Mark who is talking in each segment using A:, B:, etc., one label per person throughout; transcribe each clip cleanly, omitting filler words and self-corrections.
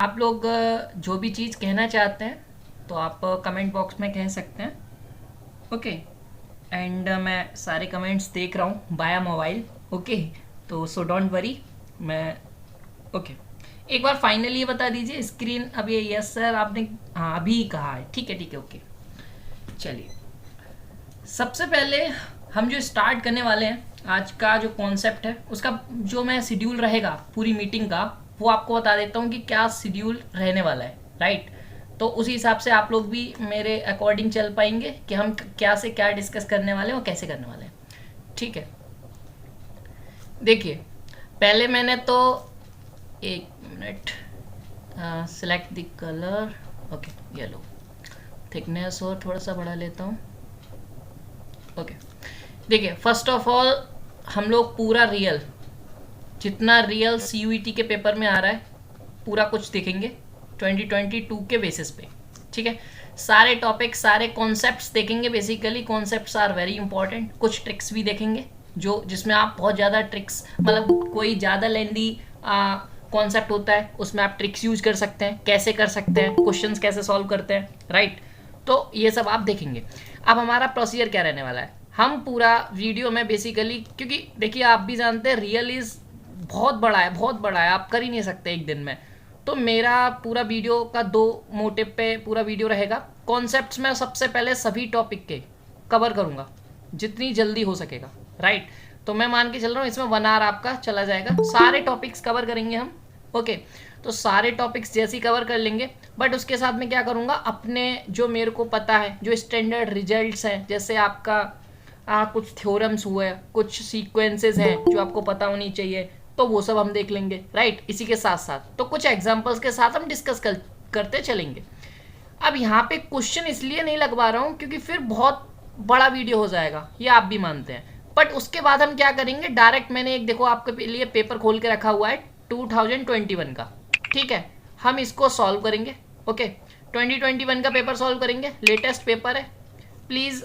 A: आप लोग जो भी चीज़ कहना चाहते हैं तो आप कमेंट बॉक्स में कह सकते हैं। ओके। एंड मैं सारे कमेंट्स देख रहा हूँ बाया मोबाइल। ओके। तो सो डोंट वरी। मैं ओके। एक बार फाइनली ये बता दीजिए स्क्रीन अभी यस सर आपने हाँ अभी कहा है। ठीक है ठीक है ओके। चलिए सबसे पहले हम जो स्टार्ट करने वाले हैं आज का जो कॉन्सेप्ट है उसका जो मैं शेड्यूल रहेगा पूरी मीटिंग का वो आपको बता देता हूँ कि क्या शेड्यूल रहने वाला है। राइट। तो उसी हिसाब से आप लोग भी मेरे अकॉर्डिंग चल पाएंगे कि हम क्या से क्या डिस्कस करने वाले हैं और कैसे करने वाले हैं। ठीक है। देखिए पहले मैंने तो एक minute select the colour. Okay yellow thickness और थोड़ा सा बढ़ा लेता हूँ। ओके। देखिए फर्स्ट ऑफ ऑल हम लोग पूरा रियल जितना रियल सीयूईटी के पेपर में आ रहा है पूरा कुछ देखेंगे 2022 के बेसिस पे। ठीक है। सारे टॉपिक सारे कॉन्सेप्ट्स देखेंगे। Basically concepts are very important. कुछ ट्रिक्स भी देखेंगे जो जिसमें आप बहुत ज़्यादा ट्रिक्स मतलब कोई ज़्यादा लेंदी कॉन्सेप्ट होता है उसमें आप ट्रिक्स यूज कर सकते हैं कैसे कर सकते हैं क्वेश्चंस कैसे सॉल्व करते हैं। राइट। तो ये सब आप देखेंगे। अब हमारा प्रोसीजर क्या रहने वाला है हम पूरा वीडियो में बेसिकली क्योंकि देखिए आप भी जानते हैं रियल इज़ बहुत बड़ा है बहुत बड़ा है आप कर ही नहीं सकते एक दिन में। तो मेरा पूरा वीडियो का दो मोटिव पे पूरा वीडियो रहेगा। कॉन्सेप्ट्स में सबसे पहले सभी टॉपिक के कवर करूँगा जितनी जल्दी हो सकेगा। राइट। तो मैं मान के चल रहा हूँ इसमें 1 आवर आपका चला जाएगा सारे टॉपिक्स कवर करेंगे हम। ओके। तो सारे टॉपिक्स जैसे ही कवर कर लेंगे बट उसके साथ में क्या करूँगा अपने जो मेरे को पता है जो स्टैंडर्ड रिजल्ट्स हैं जैसे आपका कुछ थ्योरम्स हुए कुछ सीक्वेंसेस हैं जो आपको पता होनी चाहिए तो वो सब हम देख लेंगे। राइट। इसी के साथ साथ तो कुछ एग्जांपल्स के साथ हम डिस्कस करते चलेंगे। अब यहाँ पे क्वेश्चन इसलिए नहीं लगवा रहा हूँ क्योंकि फिर बहुत बड़ा वीडियो हो जाएगा ये आप भी मानते हैं। बट उसके बाद हम क्या करेंगे डायरेक्ट मैंने एक देखो आपके लिए पेपर खोल के रखा हुआ है 2021 का। ठीक है। हम इसको सॉल्व करेंगे। ओके। 2021 का पेपर सॉल्व करेंगे लेटेस्ट पेपर है। प्लीज़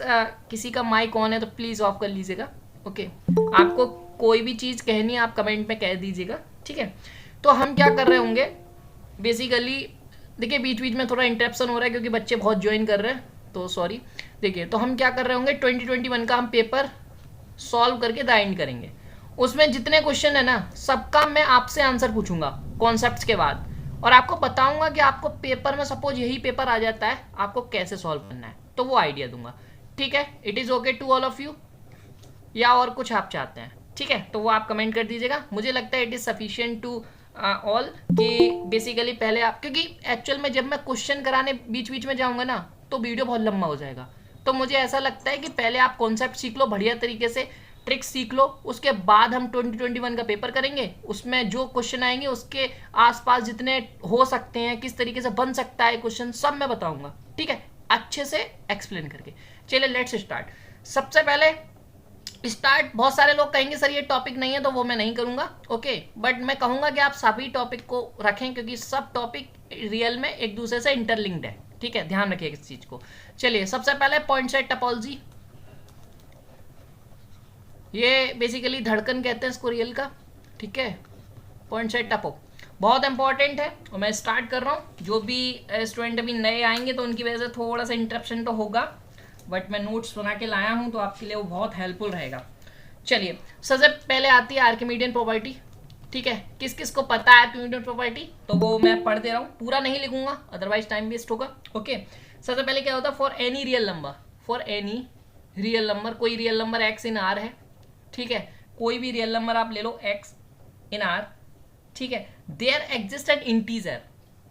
A: किसी का माइक ऑन है तो प्लीज़ ऑफ कर लीजिएगा। ओके। आपको कोई भी चीज़ कहनी है आप कमेंट में कह दीजिएगा। ठीक है। तो हम क्या कर रहे होंगे बेसिकली देखिए बीच बीच में थोड़ा इंटरप्शन हो रहा है क्योंकि बच्चे बहुत ज्वाइन कर रहे हैं तो सॉरी। देखिए तो हम क्या कर रहे होंगे 2021 का हम पेपर सॉल्व करके द एंड करेंगे। उसमें जितने क्वेश्चन है ना सबका मैं आपसे आंसर पूछूंगा कॉन्सेप्ट्स के बाद और आपको बताऊंगा कि आपको पेपर में सपोज यही पेपर आ जाता है आपको कैसे सॉल्व करना है तो वो आइडिया दूंगा। ठीक है। It is okay to all of you या और कुछ आप चाहते हैं। ठीक है। तो वो आप कमेंट कर दीजिएगा। मुझे लगता है it is sufficient to all कि बेसिकली पहले आप क्योंकि एक्चुअल में जब मैं क्वेश्चन कराने बीच बीच में जाऊंगा ना तो वीडियो बहुत लंबा हो जाएगा। तो मुझे ऐसा लगता है कि पहले आप कॉन्सेप्ट सीख लो बढ़िया तरीके से ट्रिक्स सीख लो उसके बाद हम 2021 का पेपर करेंगे। उसमें जो क्वेश्चन आएंगे उसके आसपास जितने हो सकते हैं किस तरीके से बन सकता है क्वेश्चन सब मैं बताऊंगा। ठीक है। अच्छे से एक्सप्लेन करके। चलिए लेट्स स्टार्ट। सबसे पहले स्टार्ट बहुत सारे लोग कहेंगे सर ये टॉपिक नहीं है तो वो मैं नहीं करूंगा। ओके। बट मैं कहूंगा कि आप सभी टॉपिक को रखें क्योंकि सब टॉपिक रियल में एक दूसरे से इंटरलिंक्ड है। ठीक है। ध्यान रखिए इस चीज को। चलिए सबसे पहले पॉइंट सेट टोपोलॉजी ये बेसिकली धड़कन कहते हैं इसको रियल का। ठीक है। पॉइंट सेट टपो बहुत इंपॉर्टेंट है और मैं स्टार्ट कर रहा हूँ। जो भी स्टूडेंट अभी नए आएंगे तो उनकी वजह से थोड़ा सा इंटरप्शन तो होगा बट मैं नोट्स बना के लाया हूँ तो आपके लिए वो बहुत हेल्पफुल रहेगा। चलिए सबसे पहले आती है आर्किमीडियन प्रॉपर्टी। ठीक है। किस किस को पता है आर्किमीडियन प्रॉपर्टी तो वो मैं पढ़ दे रहा हूँ पूरा नहीं लिखूंगा अदरवाइज टाइम वेस्ट होगा। ओके। सबसे पहले क्या होता है फॉर एनी रियल नंबर कोई real number x in are है। ठीक है। कोई भी रियल नंबर आप ले लो एक्स इन आर। ठीक है। There exist an integer.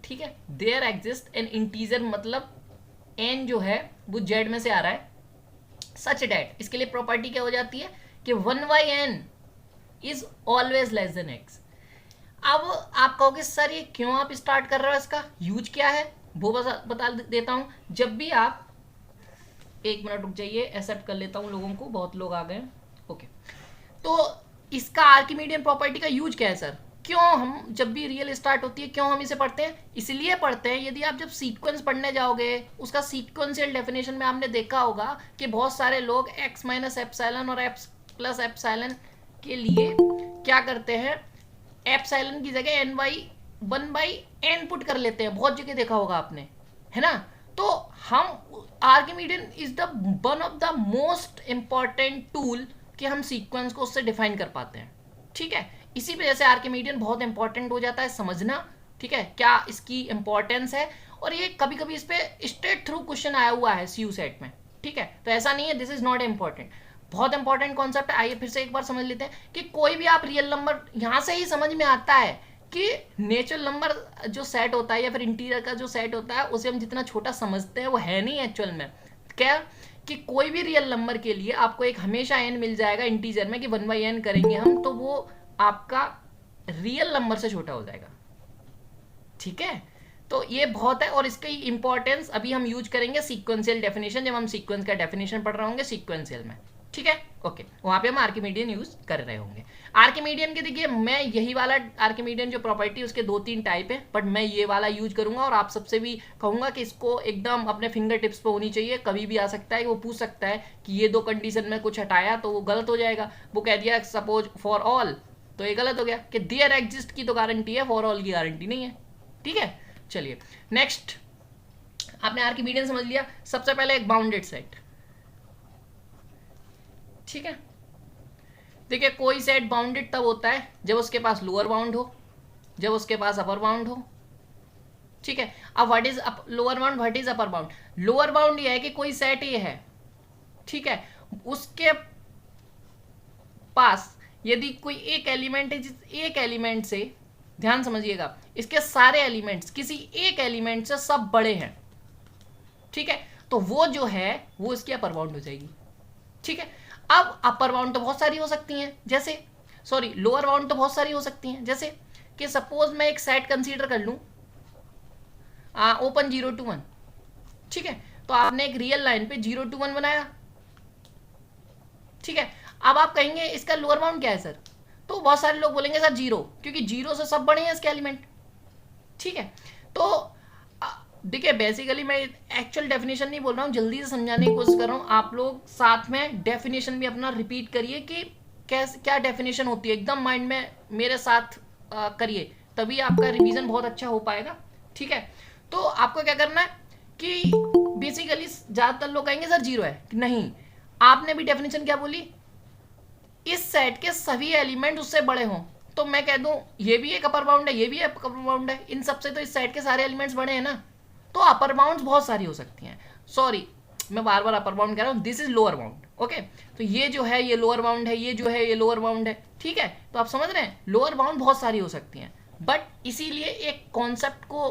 A: ठीक है। देयर एग्जिस्ट एन इंटीजर मतलब एन जो है वो जेड में से आ रहा है सच डैट इसके लिए प्रॉपर्टी क्या हो जाती है कि 1/n is always less than x. अब आप कहोगे सर ये क्यों आप स्टार्ट कर रहे हो इसका यूज क्या है वो बता देता हूं। जब भी आप एक मिनट रुक जाइए एक्सेप्ट कर लेता हूं लोगों को बहुत लोग आ गए। ओके। तो इसका आर्किमीडियन प्रॉपर्टी का यूज क्या है सर क्यों हम जब भी रियल स्टार्ट होती है क्यों हम इसे पढ़ते हैं इसलिए पढ़ते हैं यदि आप जब सीक्वेंस पढ़ने जाओगे उसका सीक्वेंशियल डेफिनेशन में आपने देखा होगा कि बहुत सारे लोग x माइनस एप्सिलॉन और x प्लस एप्सिलॉन के लिए क्या करते हैं एप्सिलॉन की जगह ny 1/n पुट कर लेते हैं, बहुत जगह देखा होगा आपने, है ना। तो हम Archimedean is the one of the most important tool कि हम सीक्वेंस को उससे डिफाइन कर पाते हैं, ठीक है। इसी वजह से आर्किमीडियन बहुत इंपॉर्टेंट हो जाता है समझना, ठीक है, क्या इसकी इंपॉर्टेंस है। और ये कभी कभी इस पर स्ट्रेट थ्रू क्वेश्चन आया हुआ है CU सेट में, ठीक है। तो ऐसा नहीं है दिस इज नॉट इम्पॉर्टेंट, बहुत इंपॉर्टेंट कॉन्सेप्ट है। आइए फिर से एक बार समझ लेते हैं कि कोई भी आप रियल नंबर, यहाँ से ही समझ में आता है कि नेचुरल नंबर जो सेट होता है या फिर इंटीजर का जो सेट होता है उसे हम जितना छोटा समझते हैं वो है नहीं एक्चुअल में। क्या कि कोई भी रियल नंबर के लिए आपको एक हमेशा n मिल जाएगा इंटीजर में कि 1/n करेंगे हम तो वो आपका रियल नंबर से छोटा हो जाएगा, ठीक है। तो ये बहुत है और इसकी इंपॉर्टेंस अभी हम यूज करेंगे सीक्वेंशियल डेफिनेशन, जब हम सीक्वेंस का डेफिनेशन पढ़ रहे होंगे सीक्वेंशियल में, ठीक है। ओके, वहां पे हम आर्किमीडियन यूज कर रहे होंगे। आर्किमीडियन के देखिए मैं यही वाला आर्किमीडियन जो प्रॉपर्टी उसके 2-3 टाइप है, बट मैं ये वाला यूज करूंगा और आप सबसे भी कहूंगा कि इसको एकदम अपने फिंगर टिप्स पे होनी चाहिए। कभी भी आ सकता है कि वो पूछ सकता है कि ये 2 कंडीशन में कुछ हटाया तो वो गलत हो जाएगा। वो कह दिया सपोज फॉर ऑल, तो ये गलत हो गया कि देयर एग्जिस्ट की तो गारंटी है, फॉर ऑल की गारंटी नहीं है, ठीक है। चलिए नेक्स्ट, आपने आर्किमीडियन समझ लिया। सबसे पहले एक बाउंडेड सेट, ठीक है। देखिए कोई सेट बाउंडेड तब होता है जब उसके पास लोअर बाउंड हो, जब उसके पास अपर बाउंड हो, ठीक है। अब what is lower bound, what is upper bound. Lower bound ये है कि कोई सेट ये है, ठीक है, उसके पास यदि कोई एक एलिमेंट है, जिस एक एलिमेंट से, ध्यान समझिएगा, इसके सारे एलिमेंट्स किसी एक एलिमेंट से सब बड़े हैं, ठीक है, तो वो जो है वो इसकी अपर बाउंड हो जाएगी, ठीक है। अब अपर बाउंड तो बहुत सारी हो सकती हैं, जैसे सॉरी लोअर बाउंड तो बहुत सारी हो सकती हैं, जैसे कि सपोज मैं एक सेट कंसीडर कर लूं ओपन 0 to 1, ठीक है। तो आपने एक रियल लाइन पे 0 to 1 बनाया, ठीक है। अब आप कहेंगे इसका लोअर बाउंड क्या है सर, तो बहुत सारे लोग बोलेंगे सर 0, क्योंकि 0 से सब बड़े हैं इसके एलिमेंट, ठीक है। तो देखिए बेसिकली मैं एक्चुअल डेफिनेशन नहीं बोल रहा हूँ, जल्दी से समझाने की कोशिश कर रहा हूँ। आप लोग साथ में डेफिनेशन भी अपना रिपीट करिए कि कैसे क्या डेफिनेशन होती है, एकदम माइंड में मेरे साथ करिए, तभी आपका रिवीजन बहुत अच्छा हो पाएगा, ठीक है। तो आपको क्या करना है कि बेसिकली ज्यादातर लोग कहेंगे सर 0 है, नहीं, आपने भी डेफिनेशन क्या बोली, इस सेट के सभी एलिमेंट उससे बड़े हों, तो मैं कह दूं ये भी एक अपर बाउंड है, ये भी एक अपर बाउंड है, इन सबसे तो इस सेट के सारे एलिमेंट्स बड़े हैं ना, तो अपर बाउंड्स बहुत सारी हो सकती हैं। सॉरी मैं बार बार अपर बाउंड कह रहा हूँ, this is lower bound, okay. तो ये जो है ये लोअर बाउंड है, ये जो है ये लोअर बाउंड है, ठीक है। तो आप समझ रहे हैं लोअर बाउंड बहुत सारी हो सकती हैं, बट इसीलिए एक कॉन्सेप्ट को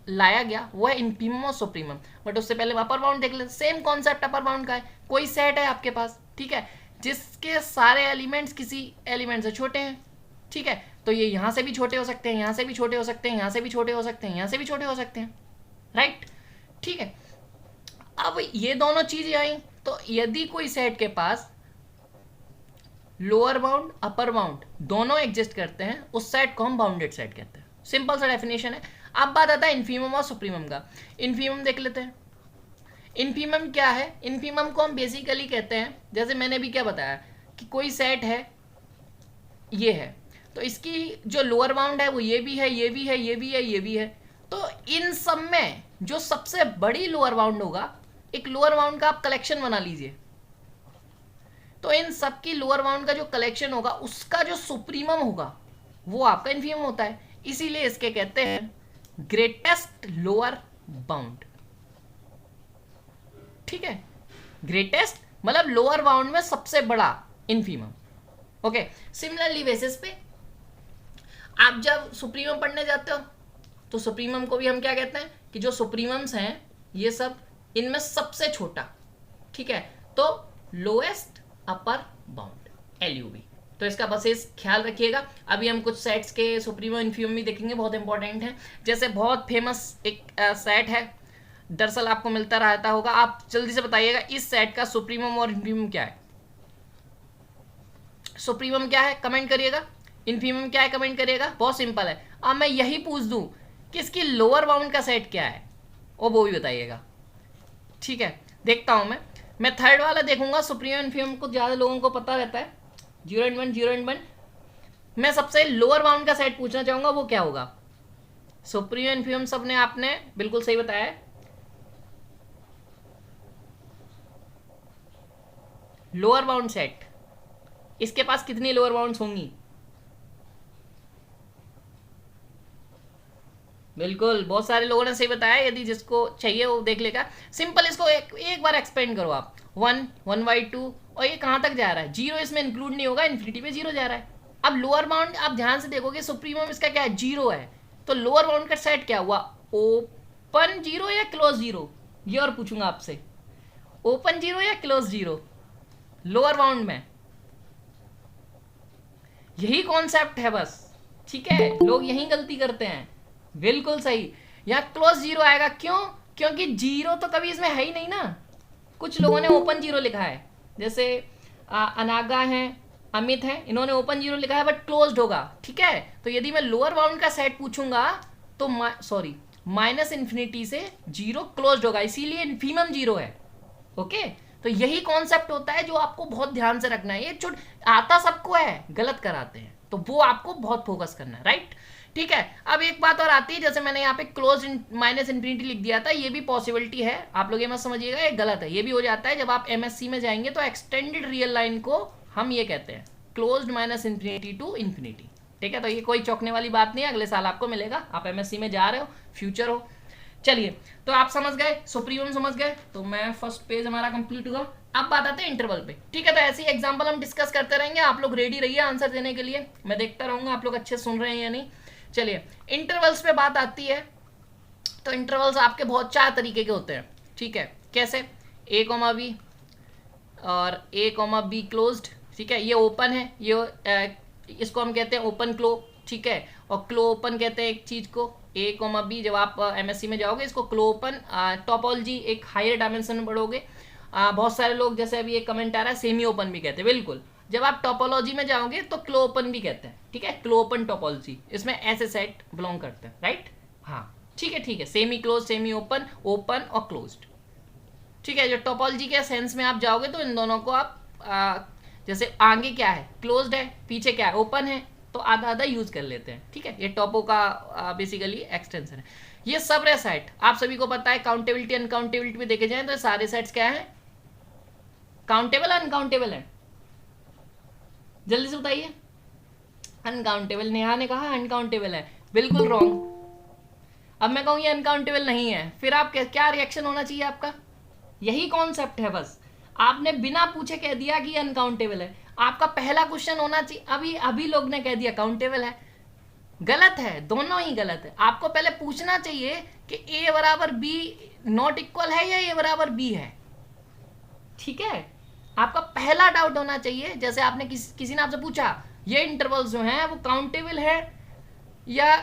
A: लाया गया, वो है इन्फीमम और सुप्रीमम। बट उससे पहले अपर बाउंड देख लेते, सेम कॉन्सेप्ट अपर बाउंड का है। कोई सेट है आपके पास, ठीक है, जिसके सारे एलिमेंट्स किसी एलिमेंट से छोटे हैं, ठीक है, तो ये यहां से भी छोटे हो सकते हैं, यहां से भी छोटे हो सकते हैं, यहां से भी छोटे हो सकते हैं, यहां से भी छोटे हो सकते हैं, राइट, ठीक है। अब ये दोनों चीजें आई, तो यदि कोई सेट के पास लोअर बाउंड अपर बाउंड दोनों एग्जिस्ट करते हैं, उस सेट को हम बाउंडेड सेट कहते हैं। सिंपल सा डेफिनेशन है। अब बात आता है इन्फीमम और सुप्रीमम का। इन्फीमम देख लेते हैं। इन्फीमम क्या है, इन्फीमम को हम बेसिकली कहते हैं, जैसे मैंने भी क्या बताया कि कोई सेट है, ये है, तो इसकी जो लोअर बाउंड है वो ये भी है, ये भी है, ये भी है, ये भी है, तो इन सब में जो सबसे बड़ी लोअर बाउंड होगा, एक लोअर बाउंड का आप कलेक्शन बना लीजिए, तो इन सब की लोअर बाउंड का जो कलेक्शन होगा उसका जो सुप्रीमम होगा वो आपका इन्फीमम होता है। इसीलिए इसके कहते हैं ग्रेटेस्ट लोअर बाउंड, ठीक है। ग्रेटेस्ट मतलब लोअर बाउंड में सबसे बड़ा इन्फीमम, ओके। सिमिलरली बेसिस पे आप जब सुप्रीमम पढ़ने जाते हो तो सुप्रीमम को भी हम क्या कहते हैं कि जो सुप्रीमम्स हैं ये सब, इनमें सबसे छोटा, ठीक है, तो लोएस्ट अपर बाउंड LUB। तो इसका बस इस ख्याल रखिएगा। अभी हम कुछ सेट्स के सुप्रीमम इन्फीमम भी देखेंगे, बहुत इंपॉर्टेंट है। जैसे बहुत फेमस एक सेट है, दरअसल आपको मिलता रहता होगा, आप जल्दी से बताइएगा इस सेट का सुप्रीमम और इन्फीमम क्या है। सुप्रीमम क्या है कमेंट करिएगा, इन्फीमम क्या है कमेंट करिएगा। बहुत सिंपल है। अब मैं यही पूछ दूं कि इसकी लोअर बाउंड का सेट क्या है, और वो भी बताइएगा, ठीक है। देखता हूं मैं थर्ड वाला देखूंगा। सुप्रीमम इन्फीमम को ज़्यादा लोगों को पता रहता है, 0 and 1 0 and 1। मैं सबसे लोअर बाउंड का सेट पूछना चाहूंगा, वो क्या होगा? सुप्रीम इन्फीरियम सबने आपने बिल्कुल सही बताया है। लोअर बाउंड सेट, इसके पास कितनी लोअर बाउंड्स होंगी? बिल्कुल, बहुत सारे लोगों ने सही बताया। यदि जिसको चाहिए वो देख लेगा। सिंपल, इसको एक बार एक्सपेंड करो आप। 1 1/2, और ये कहाँ तक जा रहा है? 0 इसमें इंक्लूड नहीं होगा, इन्फिनिटी पे 0 जा रहा है। अब लोअर बाउंड आप ध्यान से देखोगे, सुप्रीमम इसका क्या है? 0 है। तो लोअर बाउंड का सेट क्या हुआ? ओपन 0 या क्लोज 0? ये और पूछूंगा आपसे, ओपन 0 या क्लोज 0 लोअर बाउंड में? यही कॉन्सेप्ट है बस, ठीक है। लोग यही गलती करते हैं। बिल्कुल सही, यहाँ क्लोज 0 आएगा। क्यों? क्योंकि 0 तो कभी इसमें है ही नहीं ना। कुछ लोगों ने ओपन 0 लिखा है, जैसे अनागा है, अमित है, इन्होंने ओपन 0 लिखा है बट क्लोज्ड होगा, ठीक है। तो यदि मैं लोअर बाउंड का सेट पूछूंगा तो सॉरी, माइनस इन्फिनिटी से 0 क्लोज्ड होगा, इसीलिए इन्फीमम 0 है। ओके, तो यही कॉन्सेप्ट होता है जो आपको बहुत ध्यान से रखना है। ये छोट आता सबको है, गलत कराते हैं, तो वो आपको बहुत फोकस करना है, राइट? ठीक है। अब एक बात और आती है, जैसे मैंने यहाँ पे क्लोज माइनस इन्फिनिटी लिख दिया था, ये भी पॉसिबिलिटी है। आप लोग ये मत समझिएगा ये गलत है, ये भी हो जाता है। जब आप एमएससी में जाएंगे तो एक्सटेंडेड रियल लाइन को हम ये कहते हैं closed minus infinity to infinity, ठीक है। तो ये कोई चौंकने वाली बात नहीं है, अगले साल आपको मिलेगा। आप एमएससी में जा रहे हो, फ्यूचर हो। चलिए, तो आप समझ गए, सुप्रीमम समझ गए, तो मैं फर्स्ट पेज हमारा कंप्लीट हुआ। अब बात आते हैं इंटरवल पे, ठीक है। तो ऐसे ही एग्जांपल हम डिस्कस करते रहेंगे, आप लोग रेडी रहिए आंसर देने के लिए। मैं देखता रहूंगा आप लोग अच्छे सुन रहे हैं या नहीं। चलिए, इंटरवल्स पे बात आती है। तो इंटरवल्स आपके बहुत 4 तरीके के होते हैं, ठीक है। कैसे? a, b और a, b क्लोज्ड, ठीक है। ये ओपन है, ये इसको हम कहते हैं ओपन क्लो, ठीक है। और क्लो ओपन कहते हैं एक चीज को। a, b जब आप एमएससी में जाओगे इसको क्लो ओपन, टॉपोलॉजी एक हायर डायमेंशन में पढ़ोगे। बहुत सारे लोग, जैसे अभी एक कमेंट आ रहा है, सेमी ओपन भी कहते हैं। बिल्कुल, जब आप टॉपोलॉजी में जाओगे तो क्लो ओपन भी कहते हैं, ठीक है। क्लो ओपन टॉपोलॉजी, इसमें ऐसे सेट बिलोंग करते हैं, राइट? हाँ, ठीक है, ठीक है। Semi close, semi open, open और क्लोज्ड, ठीक है। जो टॉपोलॉजी के सेंस में आप जाओगे तो इन दोनों को आप जैसे आगे क्या है? क्लोज्ड है, पीछे क्या है? ओपन है, तो आधा आधा यूज कर लेते हैं, ठीक है। ये टॉपो का बेसिकली एक्सटेंशन है। ये सब रहे सेट, आप सभी को पता है। काउंटेबिलिटी अनकाउंटेबिलिटी भी देखे जाए तो सारे सेट्स क्या है? काउंटेबल अनकाउंटेबल है? जल्दी से बताइए। अनकाउंटेबल। नेहा ने कहा अनकाउंटेबल है, बिल्कुल रॉन्ग। अब मैं कहूँ ये अनकाउंटेबल नहीं है, फिर आप क्या रिएक्शन होना चाहिए आपका? यही कॉन्सेप्ट है बस, आपने बिना पूछे कह दिया कि अनकाउंटेबल है। आपका पहला क्वेश्चन होना चाहिए, अभी लोग ने कह दिया काउंटेबल है। गलत है, दोनों ही गलत है। आपको पहले पूछना चाहिए कि a बराबर b नॉट इक्वल है या a बराबर b है, ठीक है। आपका पहला डाउट होना चाहिए। जैसे आपने किसी ने आपसे पूछा ये इंटरवल्स जो हैं वो काउंटेबल है या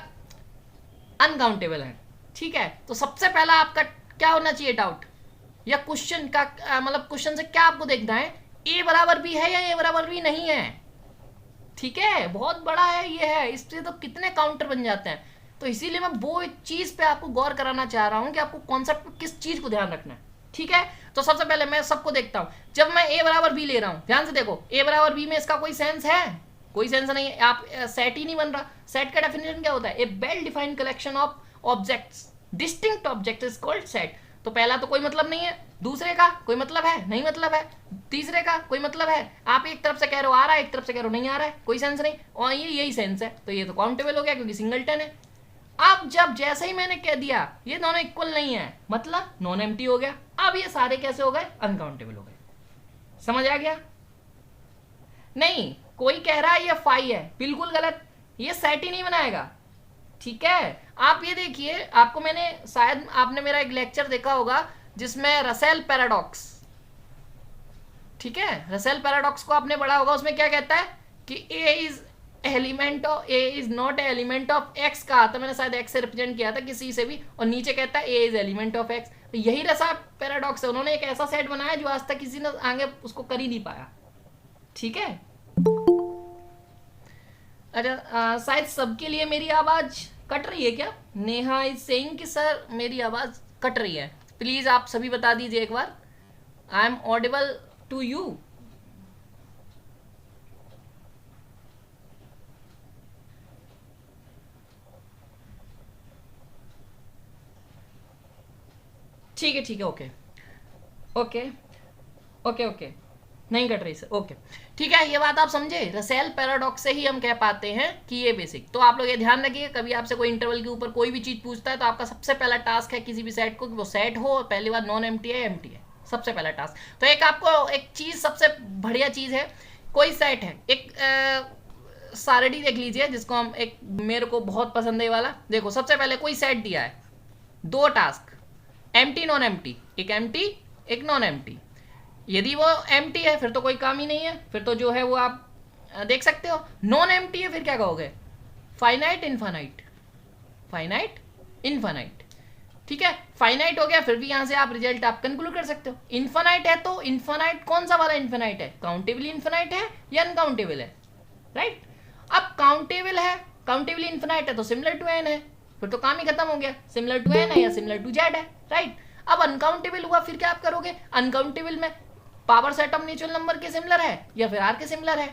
A: अनकाउंटेबल है, ठीक है। तो सबसे पहला आपका क्या होना चाहिए डाउट, या क्वेश्चन का मतलब क्वेश्चन से क्या आपको देखना है? a बराबर b है या a बराबर b नहीं है, ठीक है। बहुत बड़ा है ये है, इससे तो कितने काउंटर बन जाते हैं। तो इसीलिए मैं वो चीज पे आपको गौर कराना चाह रहा हूं कि आपको कॉन्सेप्ट किस चीज को ध्यान रखना है, ठीक है। तो सबसे पहले मैं सबको देखता हूं, जब मैं a बराबर b ले रहा हूं, ध्यान से देखो, a बराबर b में इसका कोई सेंस है? कोई सेंस नहीं है। आप सेट ही नहीं बन रहा। सेट का डेफिनेशन क्या होता है? A well defined collection of objects, distinct object is called set. तो पहला तो कोई मतलब नहीं है, दूसरे का कोई मतलब है नहीं, मतलब है, तीसरे का कोई मतलब है। आप एक तरफ से कह रहे हो आ रहा है, एक तरफ से कह रहे हो नहीं आ रहा है, कोई सेंस नहीं, और ये यही सेंस है, तो ये तो काउंटेबल हो गया क्योंकि सिंगलटन है। अब जब जैसे ही मैंने कह दिया ये दोनों इक्वल नहीं है, मतलब नॉन एम्प्टी हो गया। अब ये सारे कैसे हो गए? अनकाउंटेबल हो गए। समझ आ गया? नहीं, कोई कह रहा है ये फाई है, बिल्कुल गलत, ये सेट ही नहीं बनाएगा, ठीक है। आप ये देखिए, आपको मैंने, शायद आपने मेरा एक लेक्चर देखा होगा जिसमें रसेल पैराडॉक्स, ठीक है, रसेल पैराडॉक्स को आपने पढ़ा होगा। उसमें क्या कहता है कि a is element of, a is not element of x कहा था मैंने, शायद x से रिप्रेजेंट किया था किसी से भी, और नीचे कहता है a is element of x। तो यही रसेल पैराडॉक्स है। उन्होंने एक ऐसा सेट बनाया जो आज तक किसी ने आगे उसको कर ही नहीं पाया, ठीक है। अच्छा, शायद सबके लिए मेरी आवाज कट रही है क्या? नेहा इज सेइंग कि सर मेरी आवाज कट रही है। प्लीज आप सभी बता दीजिए एक बार, I am audible to you? ठीक है, ओके ओके ओके ओके, नहीं कट रही सर, ओके ठीक है। ये बात आप समझे, रसेल पैराडॉक्स से ही हम कह पाते हैं कि ये बेसिक। तो आप लोग ये ध्यान रखिए, कभी आपसे कोई इंटरवल के ऊपर कोई भी चीज पूछता है तो आपका सबसे पहला टास्क है किसी भी सेट को कि वो सेट हो और पहली बार नॉन एम्प्टी है एम्प्टी है, सबसे पहला टास्क। तो एक आपको एक चीज सबसे बढ़िया चीज है, कोई सेट है, एक सारडी देख लीजिए जिसको हम, एक मेरे को बहुत पसंद है ये वाला। देखो सबसे पहले कोई सेट दिया है, दो टास्क, एम्प्टी नॉन एम्प्टी, एक एम्प्टी एक नॉन एम्प्टी। यदि वो एम्प्टी है फिर तो कोई काम ही नहीं है, फिर तो जो है वो आप देख सकते हो। नॉन एम्प्टी है फिर क्या कहोगे, फाइनाइट इनफाइनाइट, फाइनाइट इनफाइनाइट, ठीक है। फाइनाइट हो गया फिर भी यहां से आप रिजल्ट आप कंक्लूड कर सकते हो। इनफाइनाइट है तो इनफाइनाइट कौन सा वाला इनफाइनाइट है, काउंटेबल इनफाइनाइट है या अनकाउंटेबल है, राइट। अब काउंटेबल है, काउंटेबल इनफाइनाइट है तो सिमिलर टू एन है, फिर तो काम ही खत्म हो गया, सिमिलर टू एन है या सिमिलर टू जेड है, राइट। अब अनकाउंटेबल हुआ फिर क्या आप करोगे, अनकाउंटेबल में power set of natural number के सिमिलर है या फिर आर के सिमिलर है,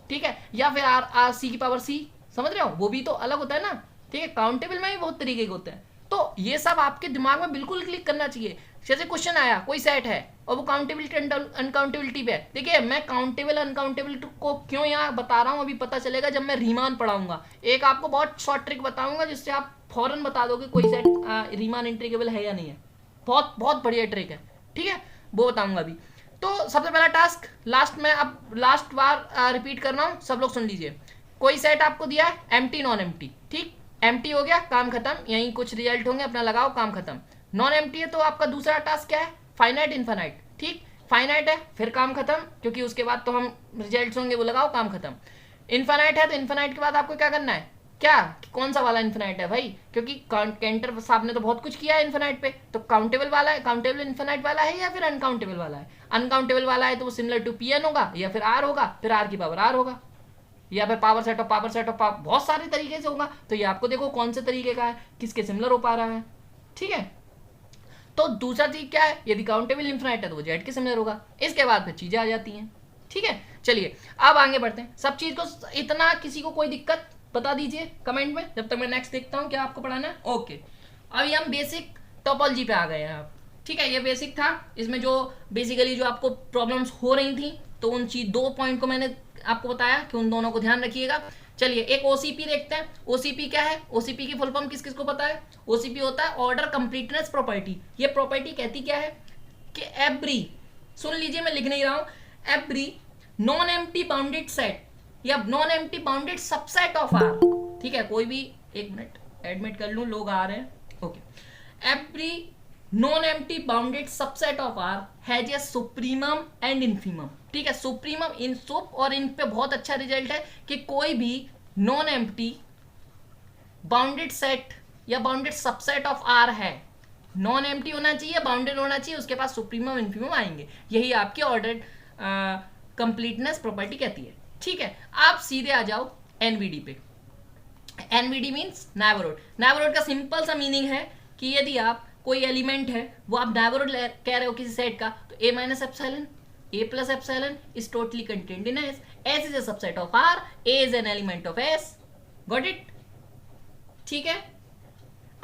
A: ठीक है, या फिर आर आर सी की पावर सी, समझ रहे हो, वो भी तो अलग होता है ना, ठीक है। काउंटेबल में भी बहुत तरीके के होते हैं, तो ये सब आपके दिमाग में बिल्कुल क्लिक करना चाहिए। जैसे क्वेश्चन आया कोई सेट है और वो काउंटेबिलिटी अनकाउंटेबिलिटी पे है, देखिए मैं काउंटेबल अनकाउंटेबल को क्यों यहाँ बता रहा हूँ अभी पता चलेगा जब मैं रीमान पढ़ाऊंगा। एक आपको बहुत शॉर्ट ट्रिक बताऊंगा जिससे आप फौरन बता दोगे कोई सेट रीमान इंट्रीगेबल है या नहीं है, बहुत बहुत बढ़िया ट्रिक है, ठीक है, वो बताऊंगा अभी। तो सबसे पहला टास्क, लास्ट में अब लास्ट बार रिपीट कर रहा हूँ, सब लोग सुन लीजिए। कोई सेट आपको दिया है एम्प्टी नॉन एम्प्टी, ठीक, एम्प्टी हो गया काम खत्म, यहीं कुछ रिजल्ट होंगे अपना लगाओ काम खत्म। नॉन एम्प्टी है तो आपका दूसरा टास्क क्या है, फाइनाइट इनफाइनाइट, ठीक, फाइनाइट है फिर काम खत्म क्योंकि उसके बाद तो हम रिजल्ट होंगे वो लगाओ काम खत्म। इनफाइनाइट है तो इनफाइनाइट के बाद आपको क्या करना है, क्या कौन सा वाला इन्फिनाइट है भाई, क्योंकि कैंटर साहब ने तो बहुत कुछ किया है इन्फिनाइट पे, तो काउंटेबल वाला है, काउंटेबल इन्फिनाइट वाला है या फिर अनकाउंटेबल वाला है। अनकाउंटेबल वाला है तो वो सिमिलर टू पी एन होगा या फिर आर होगा, फिर आर की पावर आर होगा, या फिर पावर सेट ऑफ बहुत सारे तरीके से होगा। तो ये आपको देखो कौन से तरीके का है, किसके सिमिलर हो पा रहा है, ठीक है। तो दूसरा चीज क्या है, यदि काउंटेबल इन्फिनाइट है तो वो जेड के सिमिलर होगा। इसके बाद फिर चीजें आ जाती हैं, ठीक है। चलिए अब आगे बढ़ते हैं, सब चीज को इतना किसी को कोई दिक्कत बता दीजिए कमेंट में, जब तक मैं नेक्स्ट देखता हूँ क्या आपको पढ़ाना है। ओके, अभी हम बेसिक टोपोलॉजी पे आ गए हैं आप, ठीक है। ये बेसिक था, इसमें जो बेसिकली जो आपको प्रॉब्लम्स हो रही थी तो उन चीज दो पॉइंट को मैंने आपको बताया कि उन दोनों को ध्यान रखिएगा। चलिए एक ओसीपी देखते हैं, ओसीपी क्या है, ओसीपी की फुल फॉर्म किस किस को पता है, ओसीपी होता है ऑर्डर कंप्लीटनेस प्रॉपर्टी। ये प्रॉपर्टी कहती क्या है कि एवरी, सुन लीजिए मैं लिख नहीं रहा हूं, every non empty bounded set या non empty bounded subset of R, ठीक है, कोई भी, एक मिनट एडमिट कर लूं लोग आ रहे हैं, okay. Every non empty bounded subset of R has a supremum and infimum, ठीक है। सुप्रीमम इन सुप और इन पे बहुत अच्छा रिजल्ट है कि कोई भी नॉन एम्प्टी बाउंडेड सेट या बाउंडेड सबसेट ऑफ आर है, नॉन एम्प्टी होना चाहिए, बाउंडेड होना चाहिए, उसके पास सुप्रीमम इनफीमम आएंगे, यही आपकी ऑर्डर कंप्लीटनेस प्रॉपर्टी कहती है, ठीक है। आप सीधे आ जाओ एनवीडी पे। NVD means neighbourhood. नेबरहुड का सिंपल सा मीनिंग है कि यदि आप कोई एलिमेंट है वो आप नेबरहुड कह रहे हो किसी सेट का, तो A minus epsilon A plus epsilon is totally contained in S, S is a subset of R, A is an element of S, got it, ठीक है।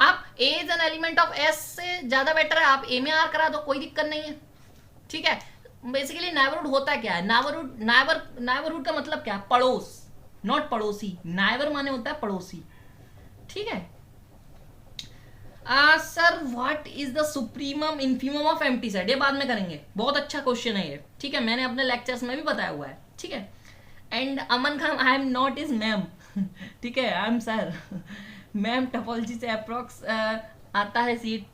A: आप A is an element of S से ज्यादा better है आप ए में are करा दो, कोई दिक्कत नहीं है, ठीक है। बेसिकली नाइबरहुड होता क्या है, नाइबरहुड का मतलब क्या है, पड़ोस, नॉट पड़ोसी, नाइबर माने होता है पड़ोसी, ठीक है। Sir what is the supremum infimum of empty set, ये बाद में करेंगे, बहुत अच्छा क्वेश्चन है ये, ठीक है, मैंने अपने लेक्चर्स में भी बताया हुआ है, ठीक है। And Aman Khan, I am not is ma'am, ठीक है, I am sir, ma'am topology से अप्रोक्स आता है सीट,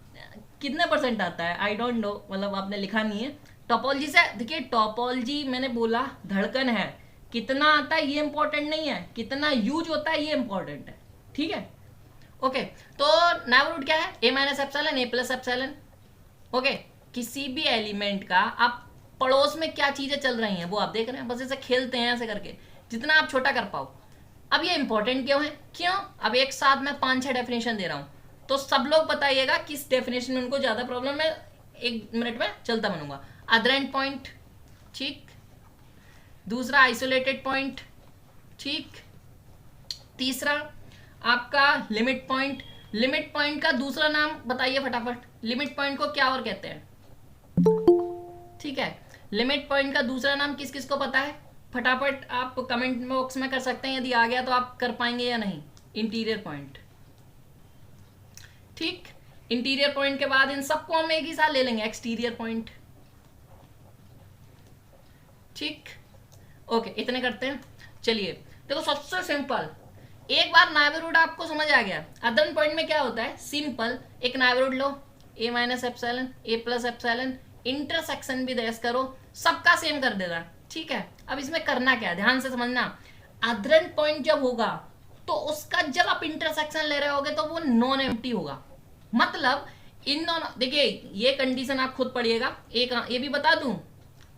A: कितने परसेंट आता है आई डोंट नो, मतलब आपने लिखा नहीं है। टोपोलॉजी से देखिए, टोपोलॉजी मैंने बोला धड़कन है, कितना आता है ये इंपॉर्टेंट नहीं है, कितना यूज होता है ये इंपॉर्टेंट है, ठीक है। ओके, तो नेबरहुड क्या है, A minus epsilon A plus epsilon, okay. किसी भी एलिमेंट का आप पड़ोस में क्या चीजें चल रही हैं वो आप देख रहे हैं, बस इसे खेलते हैं ऐसे करके जितना आप छोटा कर पाओ। अब ये इंपॉर्टेंट क्यों है, क्यों, अब एक साथ मैं 5-6 डेफिनेशन दे रहा हूं, तो सब लोग बताइएगा किस डेफिनेशन में उनको ज्यादा प्रॉब्लम है, 1 मिनट में चलता बनूंगा। अदरेंट पॉइंट, ठीक, दूसरा आइसोलेटेड पॉइंट, ठीक, तीसरा आपका लिमिट पॉइंट, लिमिट पॉइंट का दूसरा नाम बताइए फटाफट, लिमिट पॉइंट को क्या और कहते हैं? ठीक है, लिमिट पॉइंट का दूसरा नाम किस किस को पता है? फटाफट आप कमेंट बॉक्स में कर सकते हैं, यदि आ गया तो आप कर पाएंगे या नहीं। इंटीरियर पॉइंट, ठीक। इंटीरियर पॉइंट के बाद इन सबको हम एक ही साथ ले लेंगे, एक्सटीरियर पॉइंट, ठीक। ओके, इतने करते हैं। चलिए देखो, सबसे सिंपल, एक बार नाइबरहुड आपको समझ आ गया। अदर पॉइंट में क्या होता है? सिंपल, एक neighbourhood low, A minus epsilon, A plus epsilon, intersection भी दस करो, सबका सेम कर देना, ठीक है। अब इसमें करना क्या है, ध्यान से समझना। अदर पॉइंट जब होगा तो उसका जब आप इंटरसेक्शन ले रहे होगे तो वो नॉन एम्प्टी होगा। मतलब इन दोनों, देखिए ये कंडीशन आप खुद पढ़िएगा। एक ये भी बता दूं,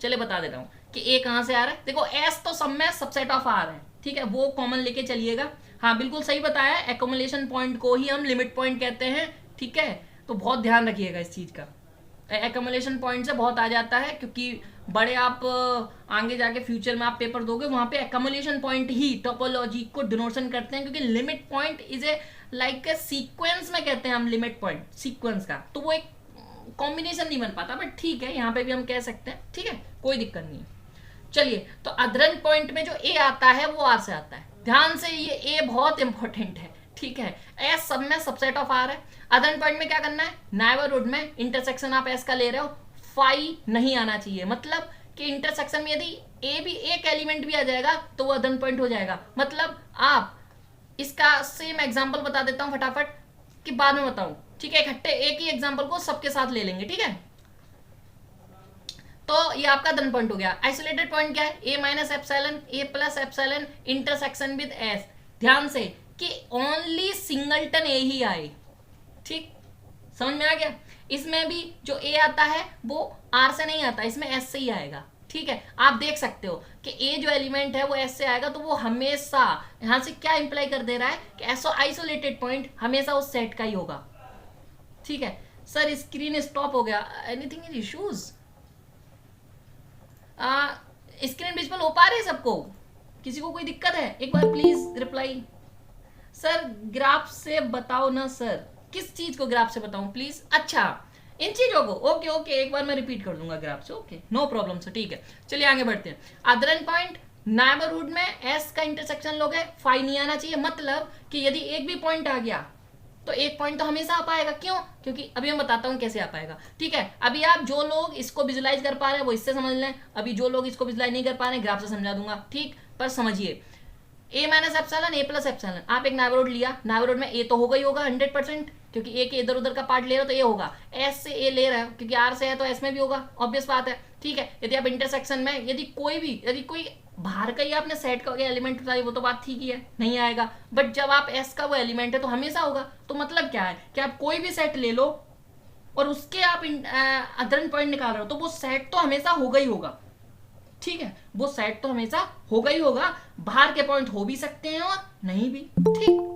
A: चले बता देता हूँ कि ए कहाँ से आ रहा है। देखो एस तो सब में सबसेट ऑफ आर है, ठीक है, वो कॉमन लेके चलिएगा। हाँ बिल्कुल सही बताया, एक्युमुलेशन पॉइंट को ही हम लिमिट पॉइंट कहते हैं, ठीक है। तो बहुत ध्यान रखिएगा इस चीज का, एक्युमुलेशन पॉइंट से बहुत आ जाता है, क्योंकि बड़े आप आगे जाके फ्यूचर में आप पेपर दोगे वहां पे एक्युमुलेशन पॉइंट ही टोपोलॉजी को डिनोशन करते हैं, क्योंकि limit point is a like sequence में कहते हैं हम लिमिट पॉइंट सीक्वेंस का, तो वो एक कॉम्बिनेशन नहीं बन पाता, बट ठीक है यहाँ पे भी हम कह सकते हैं, ठीक है, कोई दिक्कत नहीं है। चलिए, तो अदरन पॉइंट में जो ए आता है वो आर से आता है। ध्यान से, ये ए बहुत इंपॉर्टेंट है, ठीक है। एस सब में सबसेट ऑफ आर है। अदरन पॉइंट में क्या करना है, नाइबरहुड में इंटरसेक्शन आप एस का ले रहे हो, फाई नहीं आना चाहिए। मतलब कि इंटरसेक्शन में यदि ए भी एक एलिमेंट भी आ जाएगा तो वो अदरन पॉइंट हो जाएगा। मतलब आप इसका सेम एग्जांपल बता देता हूं फटाफट, कि बाद में बताऊं, ठीक है। इकट्ठे एक ही एग्जांपल को सबके साथ ले लेंगे, ठीक है। तो ये आपका अदरन पॉइंट हो गया। आइसोलेटेड पॉइंट क्या है? A minus epsilon, A plus epsilon, intersection with S. ध्यान से कि ओनली सिंगलटन ए ही आए, ठीक, समझ में आ गया। इसमें भी जो ए आता है वो आर से नहीं आता, इसमें एस से ही आएगा, ठीक है। आप देख सकते हो कि ए जो एलिमेंट है वो एस से आएगा, तो वो हमेशा यहां से क्या इंप्लाई कर दे रहा है कि ऐसा आइसोलेटेड पॉइंट हमेशा उस सेट का ही होगा, ठीक है। सर स्क्रीन स्टॉप हो गया, anything in issues? Screen visible हो पा रही है सबको? किसी को कोई दिक्कत है? एक बार प्लीज रिप्लाई। सर ग्राफ से बताओ ना सर। किस चीज को ग्राफ से बताऊं प्लीज? अच्छा, इन चीजों को, ओके ओके, एक बार मैं रिपीट कर दूंगा ग्राफ से, ओके, नो प्रॉब्लम सर, ठीक है। चलिए आगे बढ़ते हैं। अदरन पॉइंट, नाइबरहुड में एस का इंटरसेक्शन लोगे, फाई नहीं आना चाहिए। मतलब कि यदि एक भी पॉइंट आ गया तो एक पॉइंट तो हमेशा आ पाएगा। क्यों? क्योंकि अभी मैं बताता हूं कैसे आ पाएगा, ठीक है। अभी आप जो लोग इसको विजुलाइज कर पा रहे हैं वो इससे समझ लें, अभी जो लोग इसको विजुलाइज नहीं कर पा रहे हैं ग्राफ से समझा दूंगा, ठीक। पर समझिए, ए minus epsilon, A plus epsilon, आप एक नाइबरहुड लिया, नाइबरहुड में ए तो होगा ही होगा 100%, क्योंकि ए के इधर उधर का पार्ट ले रहे हो तो ए होगा। एस से ए ले रहे हो क्योंकि आर से है तो एस में भी होगा, ऑब्वियस बात है, ठीक है। यदि आप इंटरसेक्शन में यदि कोई बाहर का ही आपने सेट का एलिमेंट बताया वो तो बात ठीक ही है, नहीं आएगा। बट जब आप एस का वो एलिमेंट है तो हमेशा होगा। तो मतलब क्या है कि आप कोई भी सेट ले लो और उसके आप अदरन पॉइंट निकाल रहे हो तो वो सेट तो हमेशा होगा ही होगा, ठीक है। वो सेट तो हमेशा होगा ही होगा। बाहर के पॉइंट हो भी सकते हैं और नहीं भी, ठीक।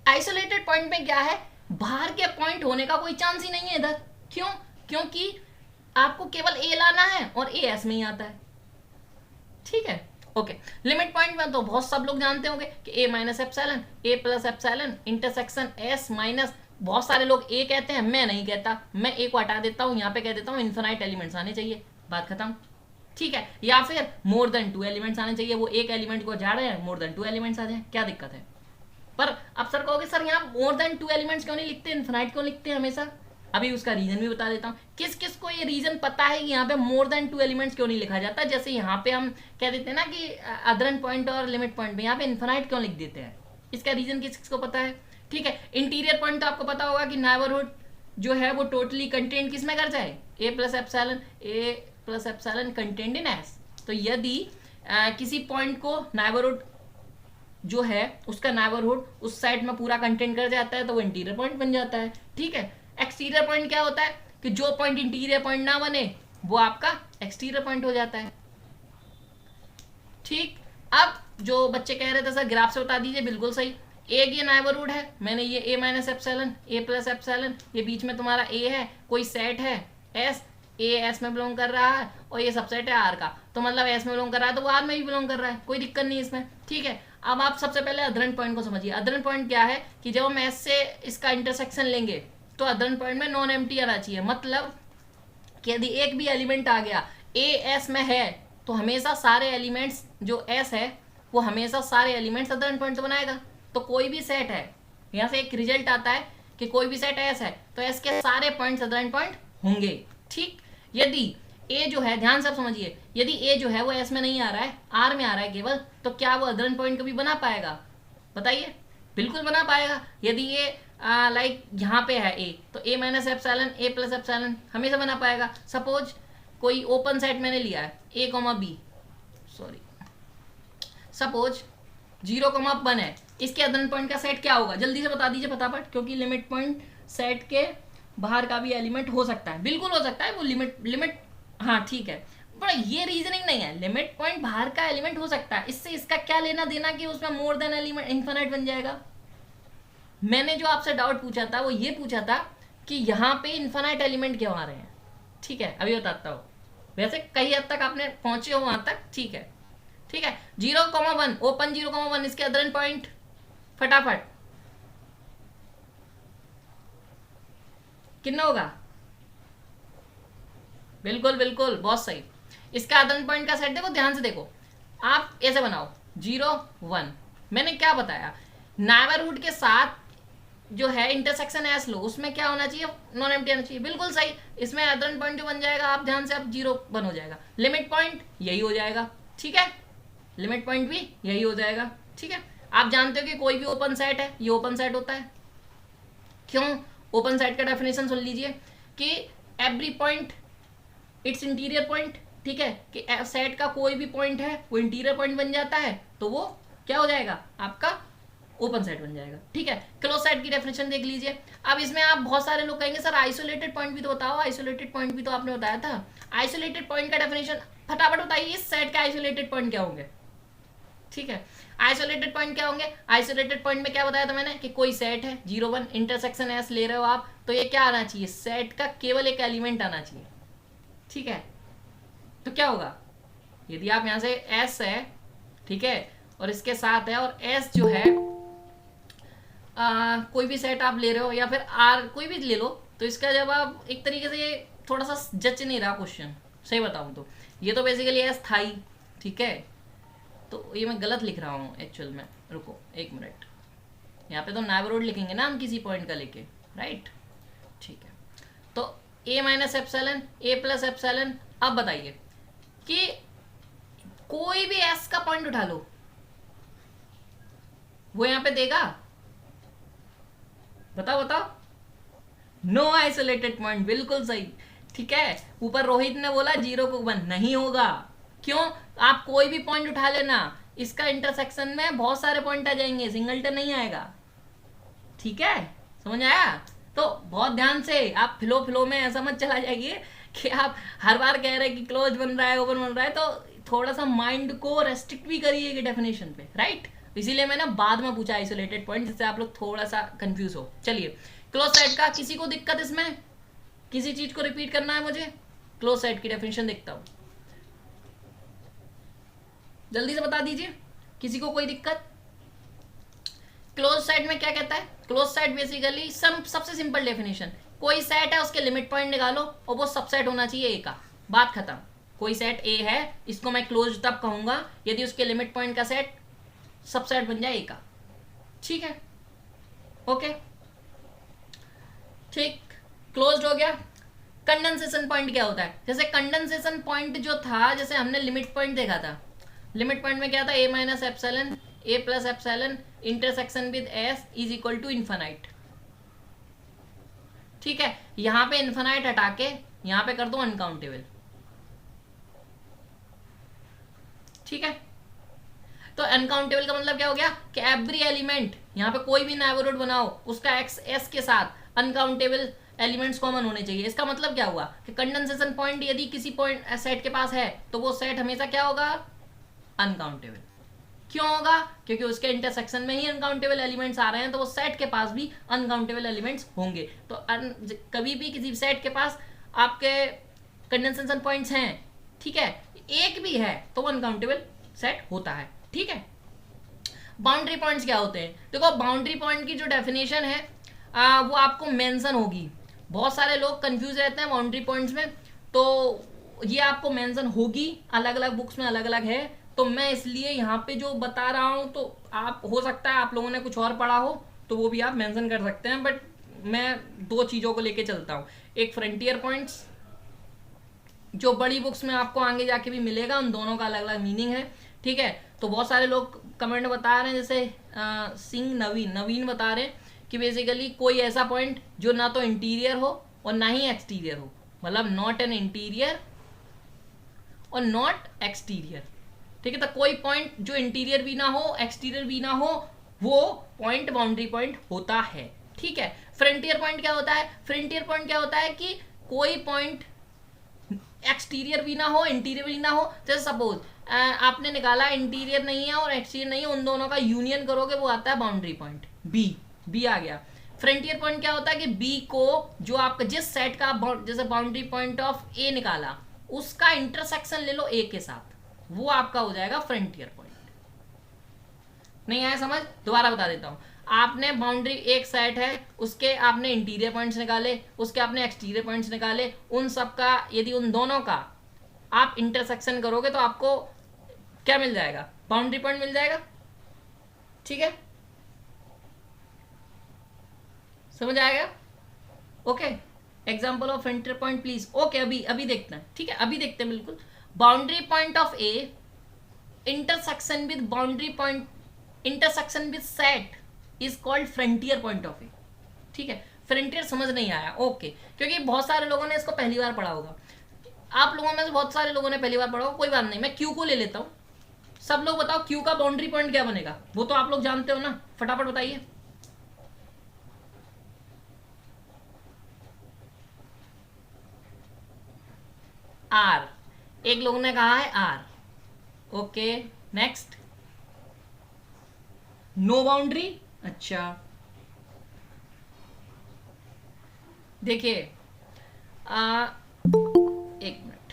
A: आइसोलेटेड पॉइंट में क्या है, बाहर के पॉइंट होने का कोई चांस ही नहीं है इधर। क्यों? क्योंकि आपको केवल ए लाना है और ए एस में ही आता है, ठीक है, ओके। लिमिट पॉइंट में तो बहुत सब लोग जानते होंगे कि A minus epsilon, A plus epsilon, intersection S minus, बहुत सारे लोग ए कहते हैं, मैं नहीं कहता, मैं ए को हटा देता हूं, यहाँ पे कह देता हूँ इन्फिनाइट एलिमेंट्स आने चाहिए, बात खत्म, ठीक है। या फिर मोर देन 2 एलिमेंट्स आने चाहिए, वो एक एलिमेंट को जा रहे हैं, मोर देन 2 एलिमेंट्स आ जाए, क्या दिक्कत है? पर अब सर कहोगे सर यहाँ मोर देन 2 एलिमेंट्स क्यों नहीं लिखते, इन्फिनाइट क्यों लिखते हैं हमेशा? अभी उसका रीजन भी बता देता हूँ। किस किस को ये रीजन पता है कि यहाँ पे मोर देन 2 एलिमेंट्स क्यों नहीं लिखा जाता? जैसे यहाँ पे हम कह देते हैं ना कि अदरन पॉइंट और लिमिट पॉइंट में यहाँ पे इन्फिनाइट क्यों लिख देते हैं, इसका रीजन किस किस को पता है? ठीक है। इंटीरियर पॉइंट तो आपको पता होगा कि नाइबरहुड जो है वो टोटली कंटेंट किस में कर जाए, A plus epsilon content in S. तो यदि किसी पॉइंट को नाइबरहुड जो है उसका नाइबरहुड उस साइड में पूरा कंटेंट कर जाता है तो वो इंटीरियर पॉइंट बन जाता है, ठीक है। एक्सटीरियर पॉइंट क्या होता है कि जो पॉइंट इंटीरियर पॉइंट ना बने वो आपका एक्सटीरियर पॉइंट हो जाता है, ठीक। अब जो बच्चे कह रहे थे सर ग्राफ से बता दीजिए, बिल्कुल सही। एक ये नाइबरहुड है, मैंने ये ए minus epsilon, A plus epsilon, ये बीच में तुम्हारा ए है, कोई सेट है एस, ए एस में बिलोंग कर रहा है और ये सबसेट है आर का, तो मतलब एस में बिलोंग कर रहा है तो वो आर में भी बिलोंग कर रहा है, कोई दिक्कत नहीं इसमें, ठीक है। अब आप सबसे पहले अदरन पॉइंट को समझिए। अदरन पॉइंट क्या है कि जब हम एस से इसका इंटरसेक्शन लेंगे तो अदरन पॉइंट में नॉन एम्प्टी आना चाहिए। मतलब कि यदि एक भी एलिमेंट आ गया ए एस में है तो हमेशा सारे एलिमेंट्स जो एस है वो हमेशा सारे एलिमेंट्स अदरन पॉइंट तो बनाएगा। तो कोई भी सेट है, यहाँ से एक रिजल्ट आता है कि कोई भी सेट एस है तो एस के सारे पॉइंट्स अदरन पॉइंट होंगे। ठीक, यदि ए जो है, ध्यान से आप समझिए, यदि ए जो है वो एस में नहीं आ रहा है, आर में आ रहा है केवल, तो क्या वो अदरन पॉइंट कभी बना पाएगा? बताइए। बिल्कुल बना पाएगा। यदि ये लाइक यहाँ पे है ए, तो A minus epsilon A plus epsilon हमेशा बना पाएगा। सपोज कोई ओपन सेट मैंने लिया है A comma B, sorry suppose 0,1 है, इसके अदरन पॉइंट का सेट क्या होगा? जल्दी से बता दीजिए फटाफट, क्योंकि लिमिट पॉइंट सेट के बाहर का भी एलिमेंट हो सकता है। बिल्कुल हो सकता है, वो लिमिट हाँ ठीक है, पर ये रीजनिंग नहीं है। लिमिट पॉइंट बाहर का एलिमेंट हो सकता है, इससे इसका क्या लेना देना कि उसमें मोर देन एलिमेंट इन्फिनिट बन जाएगा। मैंने जो आपसे डाउट पूछा था वो ये पूछा था कि यहाँ पे इन्फिनिट एलिमेंट क्यों आ रहे हैं। ठीक है, अभी बताता हूँ। वैसे कई हद तक आपने पहुंचे हो वहां तक, ठीक है ठीक है। 0,1 ओपन 0,1 इसके अदरन पॉइंट फटाफट कितना होगा? बिल्कुल बिल्कुल, बहुत सही। इसका अदरन पॉइंट का सेट देखो, ध्यान से देखो। आप ऐसे बनाओ 0,1, मैंने क्या बताया, नेबरहुड के साथ जो है इंटरसेक्शन एस लो, उसमें क्या होना चाहिए? नॉन एम्प्टी आना चाहिए। बिल्कुल सही। इसमें अदरन पॉइंट जो बन जाएगा, आप ध्यान से, आप 0,1 हो जाएगा। लिमिट पॉइंट यही हो जाएगा, ठीक है, लिमिट पॉइंट भी यही हो जाएगा, ठीक है। आप जानते हो कि कोई भी ओपन सेट है, ये ओपन सेट होता है। क्यों? ओपन सेट का डेफिनेशन सुन लीजिए कि every point it's interior point, ठीक है, कि सेट का कोई भी पॉइंट है वो इंटीरियर पॉइंट बन जाता है, तो वो क्या हो जाएगा? आपका ओपन सेट बन जाएगा, ठीक है। क्लोज सेट की डेफिनेशन देख लीजिए। अब इसमें आप बहुत सारे लोग कहेंगे सर आइसोलेटेड पॉइंट भी तो बताओ, आइसोलेटेड पॉइंट भी तो आपने बताया था। आइसोलेटेड पॉइंट का डेफिनेशन फटाफट बताइए, इस सेट का आइसोलेटेड पॉइंट क्या होंगे? ठीक है, आइसोलेटेड पॉइंट क्या होंगे? आइसोलेटेड पॉइंट में क्या बताया था मैंने कि कोई सेट है 0,1 इंटरसेक्शन एस ले रहे हो आप, तो ये क्या आना चाहिए? सेट का केवल एक एलिमेंट आना चाहिए, ठीक है। तो क्या होगा यदि आप यहां से एस है, ठीक है, और इसके साथ है, और एस जो है कोई भी सेट आप ले रहे हो या फिर आर कोई भी ले लो, तो इसका जब आप एक तरीके से, ये थोड़ा सा जच नहीं रहा क्वेश्चन, सही बताऊं तो। ये तो बेसिकली एस था ही, ठीक है, तो ये मैं गलत लिख रहा हूँ एक्चुअल में। रुको एक मिनट, यहाँ पे तो नेबरहुड लिखेंगे ना हम किसी पॉइंट का लेके, राइट, ठीक है। तो A minus epsilon A plus epsilon. अब बताइए कि कोई भी एस का पॉइंट उठा लो, वो यहां पे देगा? बताओ बताओ। नो आइसोलेटेड पॉइंट, बिल्कुल सही, ठीक है। ऊपर रोहित ने बोला 0,1 नहीं होगा। क्यों? आप कोई भी पॉइंट उठा लेना, इसका इंटरसेक्शन में बहुत सारे पॉइंट आ जाएंगे, सिंगलटन नहीं आएगा, ठीक है, समझ आया? तो बहुत ध्यान से आप फ्लो में ऐसा मत चला जाइए कि आप हर बार कह रहे हैं कि क्लोज बन रहा है, ओपन बन रहा है, तो थोड़ा सा माइंड को रेस्ट्रिक्ट भी करिए डेफिनेशन पे, राइट। इसीलिए मैंने बाद में पूछा आइसोलेटेड पॉइंट, जिससे आप लोग थोड़ा सा कंफ्यूज हो। चलिए, क्लोज सेट का किसी को दिक्कत इसमें? किसी चीज को रिपीट करना है मुझे? क्लोज सेट की डेफिनेशन देखता हूं, जल्दी से बता दीजिए, किसी को कोई दिक्कत? क्लोज सेट में क्या कहता है? क्लोज सेट बेसिकली सबसे सिंपल डेफिनेशन, कोई सेट है उसके लिमिट पॉइंट निकालो और वो सबसेट होना चाहिए ए का, बात खत्म। कोई सेट ए है, इसको मैं क्लोज तब कहूंगा यदि उसके लिमिट पॉइंट का सेट सबसेट बन जाए ए का, ठीक है, ओके, ठीक, क्लोज्ड हो गया। कंडेंसेशन पॉइंट क्या होता है? जैसे कंडेंसेशन पॉइंट जो था, जैसे हमने लिमिट पॉइंट देखा था, लिमिट पॉइंट में क्या था? A minus epsilon A plus epsilon intersection with S is equal to infinite, ठीक है। यहां पे इन्फिनाइट हटा के यहां पे कर दो अनकाउंटेबल, ठीक है। तो अनकाउंटेबल का मतलब क्या हो गया कि एवरी एलिमेंट, यहां पे कोई भी नेबरहुड बनाओ उसका एक्स एस के साथ अनकाउंटेबल एलिमेंट्स कॉमन होने चाहिए। इसका मतलब क्या हुआ कि कंडेंसेशन पॉइंट यदि किसी पॉइंट सेट के पास है तो वो सेट हमेशा क्या होगा? अनकाउंटेबल। क्यों होगा? क्योंकि उसके इंटरसेक्शन में ही अनकाउंटेबल एलिमेंट्स आ रहे हैं, तो वो सेट के पास भी अनकाउंटेबल एलिमेंट्स होंगे। तो कभी भी किसी सेट के पास आपके कंडेंसेशन पॉइंट्स हैं, ठीक है, एक भी है तो वो अनकाउंटेबल सेट होता है, ठीक है। बाउंड्री पॉइंट्स क्या होते हैं? देखो बाउंड्री पॉइंट की जो डेफिनेशन है वो आपको मेंशन होगी। बहुत सारे लोग कंफ्यूज रहते हैं बाउंड्री पॉइंट्स में, तो ये आपको मेंशन होगी, अलग अलग बुक्स में अलग अलग है, तो मैं इसलिए यहाँ पे जो बता रहा हूँ, तो आप हो सकता है आप लोगों ने कुछ और पढ़ा हो तो वो भी आप मेंशन कर सकते हैं, बट मैं दो चीज़ों को लेके चलता हूँ। एक फ्रंटियर पॉइंट्स जो बड़ी बुक्स में आपको आगे जाके भी मिलेगा, उन दोनों का अलग अलग मीनिंग है, ठीक है। तो बहुत सारे लोग कमेंट में बता रहे हैं, जैसे सिंह नवीन बता रहे हैं कि बेसिकली कोई ऐसा पॉइंट जो ना तो इंटीरियर हो और ना ही एक्सटीरियर हो, मतलब नॉट एन इंटीरियर और नॉट एक्सटीरियर, ठीक है। तो कोई पॉइंट जो इंटीरियर भी ना हो एक्सटीरियर भी ना हो, वो पॉइंट बाउंड्री पॉइंट होता है, ठीक है। फ्रंटियर पॉइंट क्या होता है? फ्रंटियर पॉइंट क्या होता है कि कोई पॉइंट एक्सटीरियर भी ना हो इंटीरियर भी ना हो। जैसे सपोज आपने निकाला इंटीरियर नहीं है और एक्सटीरियर नहीं है, उन दोनों का यूनियन करोगे वो आता है बाउंड्री पॉइंट, बी आ गया। फ्रंटियर पॉइंट क्या होता है कि बी को जो आपका जिस सेट का जैसे बाउंड्री पॉइंट ऑफ ए निकाला उसका इंटरसेक्शन ले लो ए के साथ, वो आपका हो जाएगा फ्रंटियर पॉइंट। नहीं आया समझ? दोबारा बता देता हूं। आपने बाउंड्री एक सेट है, उसके आपने इंटीरियर पॉइंट्स निकाले, उसके आपने एक्सटीरियर पॉइंट्स निकाले, उन सब का यदि उन दोनों का आप इंटरसेक्शन करोगे तो आपको क्या मिल जाएगा? बाउंड्री पॉइंट मिल जाएगा, ठीक है। समझ आएगा? Okay, example of frontier point please. Okay, अभी देखते हैं, ठीक है, अभी देखते हैं बिल्कुल। Boundary point of A intersection with boundary point intersection with set is called frontier point of A, ठीक है। फ्रंटियर समझ नहीं आया? ओके, क्योंकि बहुत सारे लोगों ने इसको पहली बार पढ़ा होगा, आप लोगों में से बहुत सारे लोगों ने पहली बार पढ़ा होगा, कोई बात नहीं, मैं क्यू को ले लेता हूँ। सब लोग बताओ क्यू का बाउंड्री पॉइंट क्या बनेगा? वो तो आप लोग जानते हो ना, फटाफट बताइए। आर, एक लोगों ने कहा है R, okay. Next, no boundary, अच्छा देखिए एक मिनट,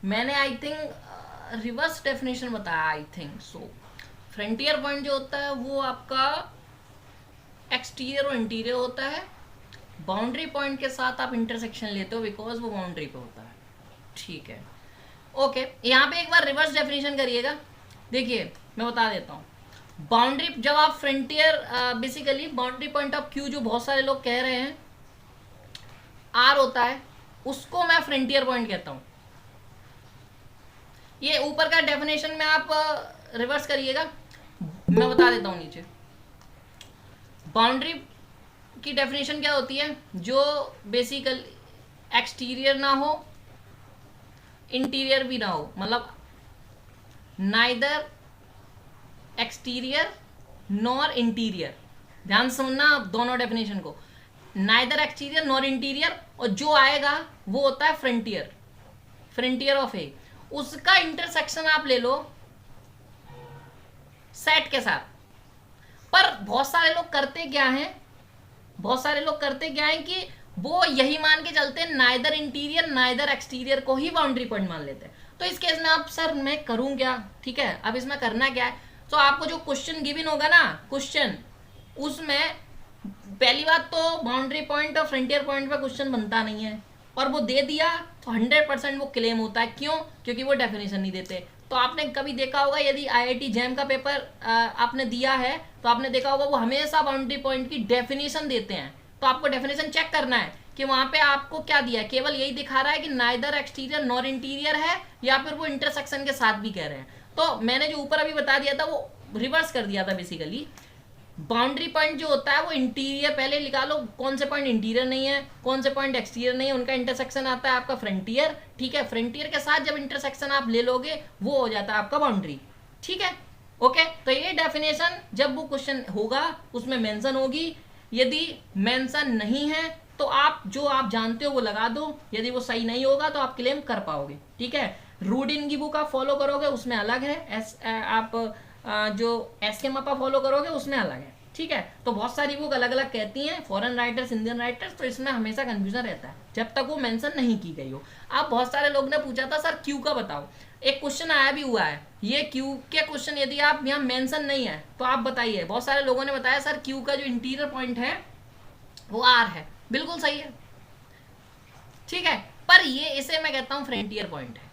A: मैंने आई थिंक रिवर्स डेफिनेशन बताया, I think so. Frontier point जो होता है वो आपका एक्सटीरियर और इंटीरियर होता है, बाउंड्री पॉइंट के साथ आप इंटरसेक्शन लेते हो बिकॉज वो बाउंड्री पे होता है, ठीक है। ओके, यहाँ पे एक बार रिवर्स डेफिनेशन करिएगा। देखिए मैं बता देता हूँ, बाउंड्री जब आप frontier basically boundary point of Q जो बहुत सारे लोग कह रहे हैं आर होता है, उसको मैं फ्रंटियर पॉइंट कहता हूँ। ये ऊपर का डेफिनेशन में आप रिवर्स करिएगा, मैं बता देता हूँ नीचे। बाउंड्री की डेफिनेशन क्या होती है? जो बेसिकली एक्सटीरियर ना हो इंटीरियर भी ना हो, मतलब नाइदर एक्सटीरियर नॉर इंटीरियर। ध्यान से सुनना आप दोनों डेफिनेशन को, नाइदर एक्सटीरियर नॉर इंटीरियर, और जो आएगा वो होता है फ्रंटियर, फ्रंटियर ऑफ ए। उसका इंटरसेक्शन आप ले लो सेट के साथ। पर बहुत सारे लोग करते क्या हैं, बहुत सारे लोग करते क्या है कि वो यही मान के चलते हैं नाइदर इंटीरियर नाइदर एक्सटीरियर को ही बाउंड्री पॉइंट मान लेते हैं। तो इस केस में आप सर मैं करूं क्या, ठीक है। अब इसमें करना क्या है, तो आपको जो क्वेश्चन गिवन होगा ना क्वेश्चन, उसमें पहली बात तो बाउंड्री पॉइंट और फ्रंटियर पॉइंट पे क्वेश्चन बनता नहीं है, और वो दे दिया तो 100% वो क्लेम होता है। क्यों? क्योंकि वो डेफिनेशन नहीं देते। तो आपने कभी देखा होगा यदि IIT जैम का पेपर आपने दिया है तो आपने देखा होगा वो हमेशा बाउंड्री पॉइंट की डेफिनेशन देते हैं। तो आपको डेफिनेशन चेक करना है कि वहां पे आपको क्या दिया है, केवल यही दिखा रहा है कि नाइदर एक्सटीरियर नॉर इंटीरियर है, या फिर वो इंटरसेक्शन के साथ भी कह रहे हैं। तो मैंने जो ऊपर अभी बता दिया था वो रिवर्स कर दिया था। बेसिकली बाउंड्री पॉइंट जो होता है वो इंटीरियर, पहले निकालो कौन से पॉइंट इंटीरियर नहीं है कौन से पॉइंट एक्सटीरियर नहीं है, उनका इंटरसेक्शन आता है आपका फ्रंटियर, ठीक है। फ्रंटियर के साथ जब इंटरसेक्शन आप ले लोगे वो हो जाता है आपका बाउंड्री, ठीक है। ओके, तो ये डेफिनेशन जब वो क्वेश्चन होगा उसमें मेंशन होगी, यदि मेंशन नहीं है तो आप जो आप जानते हो वो लगा दो, यदि वो सही नहीं होगा तो आप क्लेम कर पाओगे, ठीक है। रूडिन की बुक आप फॉलो करोगे उसमें अलग है, आप जो एस्केमापा फॉलो करोगे उसमें अलग है, ठीक है। तो बहुत सारी बुक अलग अलग कहती हैं, फॉरेन राइटर्स, इंडियन राइटर्स, तो इसमें हमेशा कंफ्यूजन रहता है जब तक वो मेंशन नहीं की गई हो। अब बहुत सारे लोग ने पूछा था सर क्यू का बताओ, एक क्वेश्चन आया भी हुआ है, ये क्यू के क्वेश्चन यदि आप यहाँ मेंशन नहीं है तो आप बताइए। बहुत सारे लोगों ने बताया सर क्यू का जो इंटीरियर पॉइंट है वो आर है, बिल्कुल सही है, ठीक है, पर ये इसे मैं कहता हूँ फ्रंटियर पॉइंट है,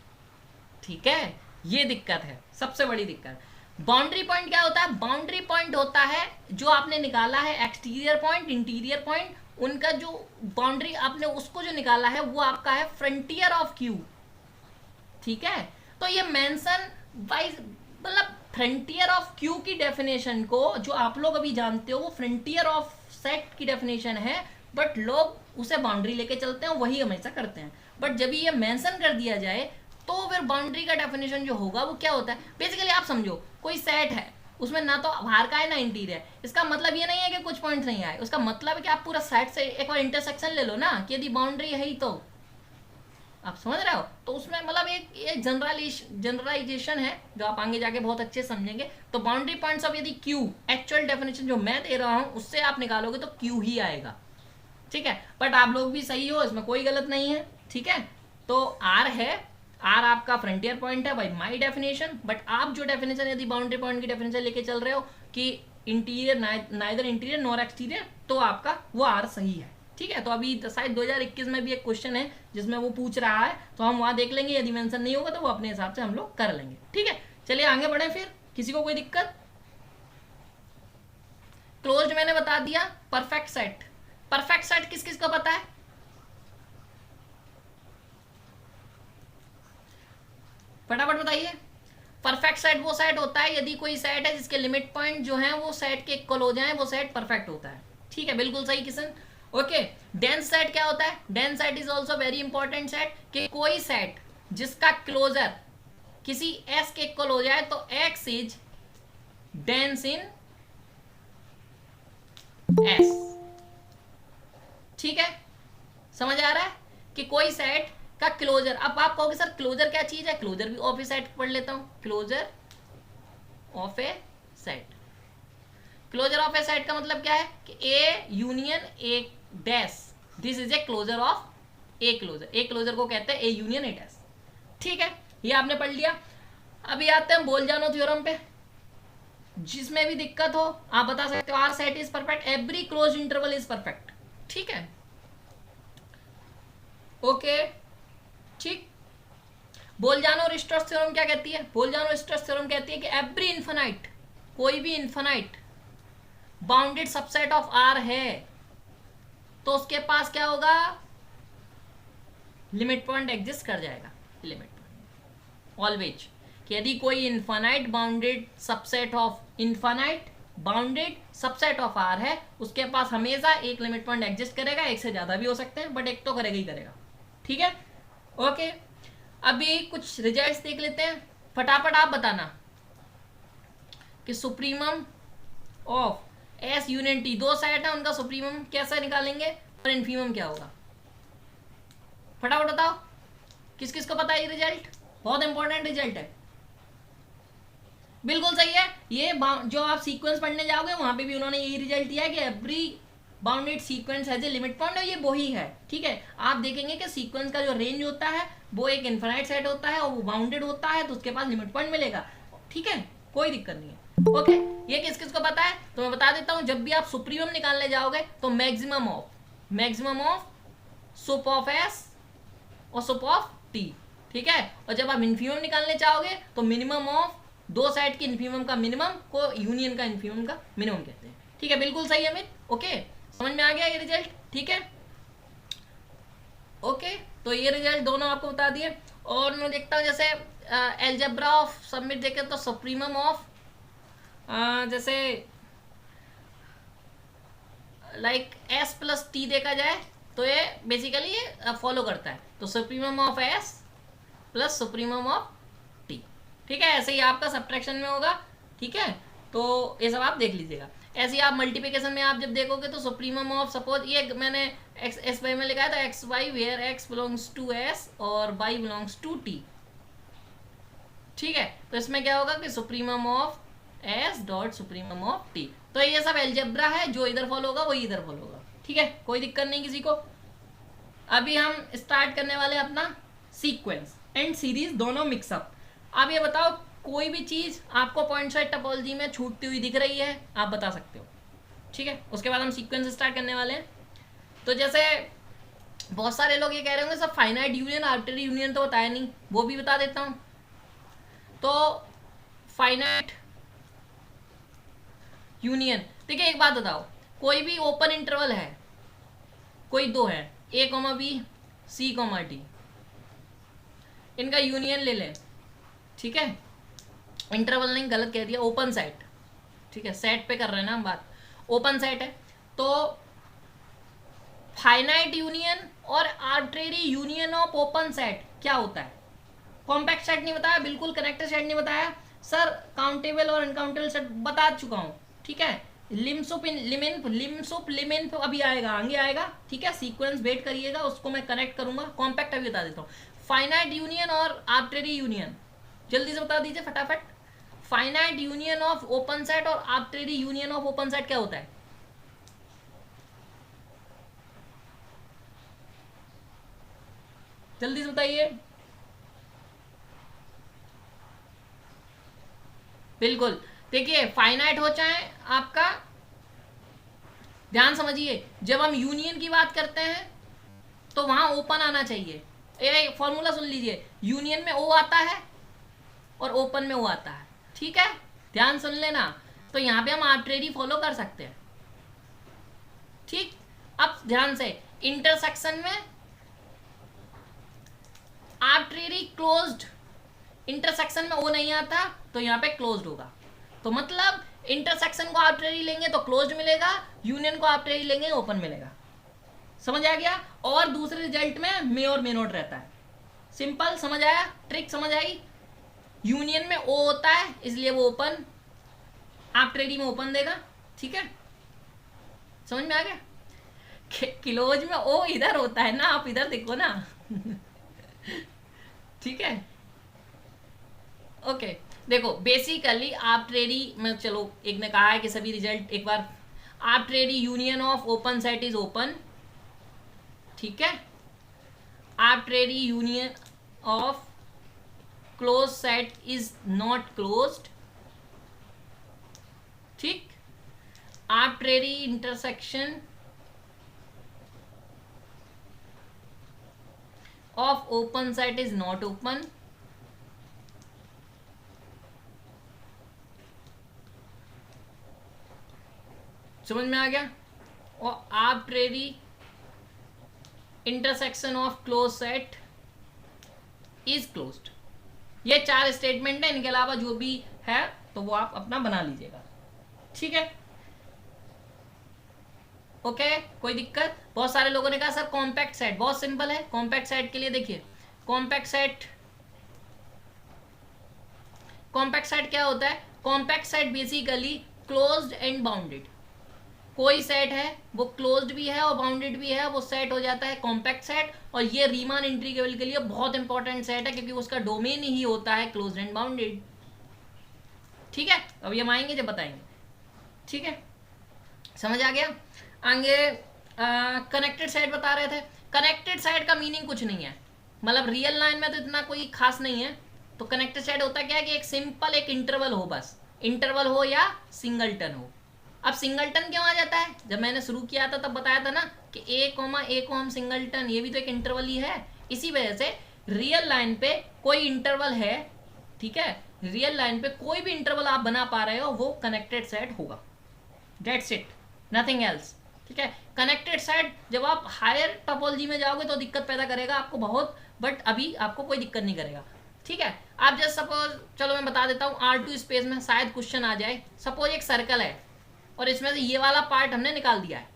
A: ठीक है, ये दिक्कत है, सबसे बड़ी दिक्कत। बाउंड्री पॉइंट क्या होता है? बाउंड्री पॉइंट होता है जो आपने निकाला है एक्सटीरियर पॉइंट, इंटीरियर पॉइंट, उनका जो बाउंड्री आपने उसको जो निकाला है वो आपका है फ्रंटियर ऑफ क्यू, ठीक है। तो ये मेंशन वाइज मतलब फ्रंटियर ऑफ क्यू की डेफिनेशन को जो आप लोग अभी जानते हो वो फ्रंटियर ऑफ सेट की डेफिनेशन है, बट लोग उसे बाउंड्री लेके चलते हैं, वही हमेशा करते हैं। बट जब ये मेंशन कर दिया जाए तो फिर बाउंड्री का डेफिनेशन जो होगा वो क्या होता है? बेसिकली आप समझो कोई सेट है, उसमें ना तो बाहर का है ना इंटीरियर, इसका मतलब ये नहीं है कि कुछ पॉइंट्स नहीं आए, उसका मतलब है कि आप पूरा सेट से एक बार इंटरसेक्शन ले लो ना, कि यदि बाउंड्री है ही तो आप समझ रहे हो। तो उसमें मतलब एक जनरलाइजेशन है जो आप आगे जाके बहुत अच्छे समझेंगे। तो बाउंड्री पॉइंट्स ऑफ यदि क्यू, एक्चुअल डेफिनेशन जो मैं दे रहा हूं उससे आप निकालोगे तो क्यू ही आएगा, ठीक है। बट आप लोग भी सही हो, इसमें कोई गलत नहीं है, ठीक है। तो आर है, आर आपका फ्रंटियर पॉइंट है बाई माई डेफिनेशन। बट आप जो डेफिनेशन यदि बाउंड्री पॉइंट की डेफिनेशन लेके चल रहे हो कि interior neither interior nor exterior, तो आपका वो आर सही है, ठीक है। तो अभी शायद 2021 में भी एक क्वेश्चन है जिसमें वो पूछ रहा है, तो हम वहां देख लेंगे, यदि मेंशन नहीं होगा तो वो अपने हिसाब से हम लोग कर लेंगे, ठीक है। चलिए आगे बढ़े, फिर किसी को कोई दिक्कत? क्लोज्ड मैंने बता दिया। परफेक्ट सेट, परफेक्ट सेट किस किस को पता है? फटाफट बताइए। परफेक्ट सेट वो सेट होता है यदि कोई सेट है जिसके लिमिट पॉइंट जो है वो सेट के इक्वल हो जाए, वो सेट परफेक्ट होता है, ठीक है, बिल्कुल सही किशन। ओके, डेंस सेट क्या होता है? Dense set is also very important set, कि कोई सेट जिसका क्लोजर किसी एस के इक्वल हो जाए तो x is dense in S, ठीक है, समझ आ रहा है कि कोई सेट का क्लोजर। अब आप कहोगे सर क्लोजर क्या चीज है? क्लोजर भी ऑफ ए सेट पढ़ लेता हूं, closure of a set. Closure of a set का मतलब क्या है कि A union A dash, this is a closure of A closure. A closure को कहते हैं ए यूनियन ए डैश, ठीक है, ये आपने पढ़ लिया। अभी आते हैं बोल जानो थ्योरम पे, जिसमें भी दिक्कत हो आप बता सकते हो। R set is perfect, every close interval is perfect, ठीक है, ओके, ठीक। बोल जानो रिस्ट्रस थ्योरम क्या कहती है? बोल जानो रिस्ट्रस थ्योरम कहती है कि एवरी इन्फिनाइट, कोई भी infinite bounded subset of R है तो उसके पास क्या होगा? लिमिट पॉइंट एग्जिस्ट कर जाएगा, लिमिट पॉइंट ऑलवेज, कि यदि कोई infinite bounded subset of R है उसके पास हमेशा एक लिमिट पॉइंट एग्जिस्ट करेगा, एक से ज्यादा भी हो सकते हैं बट एक तो करेगा ही करेगा, ठीक है, ओके। अभी कुछ रिजल्ट्स देख लेते हैं, फटाफट आप बताना कि supremum of S union T, दो सेट है उनका सुप्रीमम कैसे निकालेंगे और इन्फीमम क्या होगा, फटाफट बताओ। किस किस को पता है ये रिजल्ट? बहुत इंपॉर्टेंट रिजल्ट है, बिल्कुल सही है। ये जो आप सीक्वेंस पढ़ने जाओगे वहां पे भी उन्होंने यही रिजल्ट दिया है कि every bounded sequence has a limit point, और ये वही है, ठीक है। आप देखेंगे कि सीक्वेंस का जो रेंज होता है वो एक इन्फिनाइट सेट होता है और वो बाउंडेड होता है तो उसके पास लिमिट पॉइंट मिलेगा, ठीक है, कोई दिक्कत नहीं है, ओके। ये किस किस को पता है तो मैं बता देता हूं। जब भी आप सुप्रीमम निकालने जाओगे तो maximum of soup of S और सुप ऑफ टी, ठीक है। और जब आप इन्फीमम निकालने चाहोगे तो मिनिमम ऑफ दो सेट के इन्फीमम का मिनिमम को यूनियन का इन्फीमम का मिनिमम कहते हैं, ठीक है, बिल्कुल सही है अमित, ओके, समझ में आ गया ये रिजल्ट, ठीक है, ओके। तो ये रिजल्ट दोनों आपको बता दिए। और मैं देखता हूँ जैसे एल्जेब्रा ऑफ सबमिट देखे तो सुप्रीमम ऑफ जैसे लाइक एस प्लस टी देखा जाए तो ये बेसिकली ये फॉलो करता है, तो supremum of S plus supremum of T, ठीक है, ऐसे ही आपका सब्ट्रैक्शन में होगा, ठीक है। तो ये सब आप देख लीजिएगा। ऐसे ही आप मल्टीप्लिकेशन में आप जब देखोगे तो सुप्रीमम ऑफ सपोज ये मैंने एक्स एस वाई में लिखा है तो X Y where X belongs to S और वाई बिलोंग्स टू टी, ठीक है। तो इसमें क्या होगा कि supremum of S dot supremum of T. तो ये सब एल्जेब्रा है, जो इधर फॉलो होगा वही इधर फॉलो होगा, ठीक है, कोई दिक्कत नहीं किसी को। अभी हम स्टार्ट करने वाले हैं अपना सीक्वेंस एंड सीरीज दोनों मिक्सअप। अब ये बताओ कोई भी चीज आपको पॉइंट साइड टोपोलॉजी में छूटती हुई दिख रही है, आप बता सकते हो, ठीक है। उसके बाद हम सीक्वेंस स्टार्ट करने वाले हैं। तो जैसे बहुत सारे लोग ये कह रहे होंगे sir finite union arbitrary union तो बताया नहीं, वो भी बता देता हूं। तो फाइनाइट यूनियन, देखिए एक बात बताओ, कोई भी ओपन इंटरवल है, कोई दो है A comma B C comma D, इनका यूनियन ले लें, ठीक है, इंटरवल नहीं गलत कह दिया, ओपन सेट, ठीक है, सेट पे कर रहे हैं ना हम बात, ओपन सेट है। तो फाइनाइट यूनियन और arbitrary union of open set क्या होता है? कॉम्पैक्ट सेट नहीं बताया, बिल्कुल कनेक्टेड सेट नहीं बताया सर, काउंटेबल और अनकाउंटेबल सेट बता चुका हूं, ठीक है। लिम्सुप लिमिन अभी आएगा, आगे आएगा, ठीक है, सीक्वेंस वेट करिएगा, उसको मैं कनेक्ट करूंगा। कॉम्पैक्ट अभी बता देता हूँ, फाइनाइट यूनियन और आर्बिट्रेरी यूनियन, जल्दी से बता दीजिए फटाफट। Finite union of open set और arbitrary union of open set क्या होता है? जल्दी से बताइए। बिल्कुल, देखिए फाइनाइट हो चाहे आपका, ध्यान समझिए, जब हम यूनियन की बात करते हैं तो वहां ओपन आना चाहिए। ये फॉर्मूला सुन लीजिए, यूनियन में ओ आता है और ओपन में ओ आता है, ठीक है, ध्यान सुन लेना। तो यहां पे हम आर्बिट्रेरी फॉलो कर सकते हैं, ठीक। अब ध्यान से, इंटरसेक्शन में आर्बिट्रेरी क्लोज्ड, इंटरसेक्शन में ओ नहीं आता तो यहाँ पे क्लोज्ड होगा। तो मतलब इंटरसेक्शन को आर्बिट्रेरी लेंगे तो क्लोज्ड मिलेगा, यूनियन को आर्बिट्रेरी लेंगे ओपन मिलेगा, समझ आ गया। और दूसरे रिजल्ट में मे और मे नोट रहता है, सिंपल, समझ आया, ट्रिक समझ आई। यूनियन में ओ होता है इसलिए वो ओपन, आर्बिट्रेरी में ओपन देगा, ठीक है, समझ में आ गया। क्लोज में ओ इधर होता है ना, आप इधर देखो ना ठीक है, ओके। देखो बेसिकली आर्बिट्रेरी में, चलो एक ने कहा है कि सभी रिजल्ट एक बार, arbitrary union of open set is open, ठीक है, arbitrary union of close set is not closed, ठीक, arbitrary intersection of open set is not open, समझ में आ गया। और arbitrary intersection of close set is closed. ये चार स्टेटमेंट है, इनके अलावा जो भी है तो वो आप अपना बना लीजिएगा, ठीक है, ओके, कोई दिक्कत। बहुत सारे लोगों ने कहा सर कॉम्पैक्ट सेट, बहुत सिंपल है, कॉम्पैक्ट सेट के लिए देखिए, कॉम्पैक्ट सेट क्या होता है? Compact set basically closed end bounded, कोई सेट है वो क्लोज्ड भी है और बाउंडेड भी है, वो सेट हो जाता है कॉम्पैक्ट सेट। और ये रीमान इंटीग्रेबल के लिए बहुत इंपॉर्टेंट सेट है, क्योंकि उसका डोमेन ही होता है क्लोज्ड एंड बाउंडेड, ठीक है। अब ये हम आएंगे जब बताएंगे, ठीक है, समझ आ गया। आगे कनेक्टेड सेट बता रहे थे, कनेक्टेड सेट का मीनिंग कुछ नहीं है, मतलब रियल लाइन में तो इतना कोई खास नहीं है। तो कनेक्टेड सेट होता क्या है कि एक सिंपल एक इंटरवल हो, बस इंटरवल हो या सिंगलटन हो। अब सिंगलटन क्यों आ जाता है? जब मैंने शुरू किया था तब बताया था ना कि ए को हम सिंगलटन, ये भी तो एक इंटरवल ही है। इसी वजह से रियल लाइन पे कोई इंटरवल है, ठीक है, रियल लाइन पे कोई भी इंटरवल आप बना पा रहे हो वो कनेक्टेड सेट होगा, दैट्स इट, नथिंग एल्स, ठीक है। कनेक्टेड सेट जब आप हायर टोपोलॉजी में जाओगे तो दिक्कत पैदा करेगा आपको बहुत, बट अभी आपको कोई दिक्कत नहीं करेगा, ठीक है। आप जस्ट सपोज, चलो मैं बता देता हूँ, R2 स्पेस में शायद क्वेश्चन आ जाए। सपोज एक सर्कल है और इसमें से ये वाला पार्ट हमने निकाल दिया है।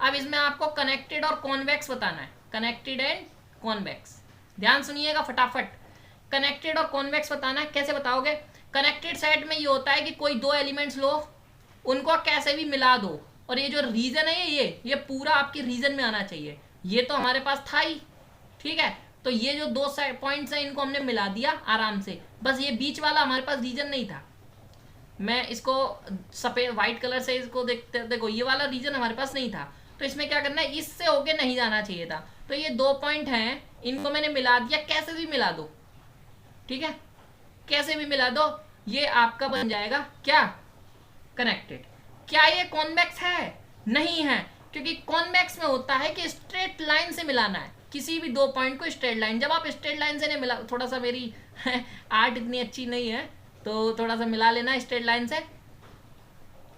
A: अब इसमें आपको कनेक्टेड और कॉन्वेक्स बताना है, कनेक्टेड एंड कॉन्वेक्स, ध्यान सुनिएगा फटाफट। कनेक्टेड और कॉन्वेक्स बताना है, कैसे बताओगे? कनेक्टेड सेट में ये होता है कि कोई दो एलिमेंट्स लो, उनको कैसे भी मिला दो, और ये जो रीजन है ये पूरा आपके रीजन में आना चाहिए। ये तो हमारे पास था ही, ठीक है, तो ये जो दो पॉइंट्स हैं इनको हमने मिला दिया आराम से, बस ये बीच वाला हमारे पास रीजन नहीं था। मैं इसको सफ़ेद वाइट कलर से इसको देखते, देखो ये वाला रीजन हमारे पास नहीं था, तो इसमें क्या करना है, इससे होके नहीं जाना चाहिए था। तो ये 2 पॉइंट हैं, इनको मैंने मिला दिया, कैसे भी मिला दो, ठीक है, कैसे भी मिला दो, ये आपका बन जाएगा क्या, कनेक्टेड। क्या ये कॉन्वेक्स है, नहीं है, क्योंकि कॉन्वेक्स में होता है कि स्ट्रेट लाइन से मिलाना है किसी भी 2 पॉइंट को, स्ट्रेट लाइन। जब आप स्ट्रेट लाइन से नहीं मिला, थोड़ा सा मेरी आर्ट इतनी अच्छी नहीं है, तो थोड़ा सा मिला लेना स्ट्रेट लाइन से।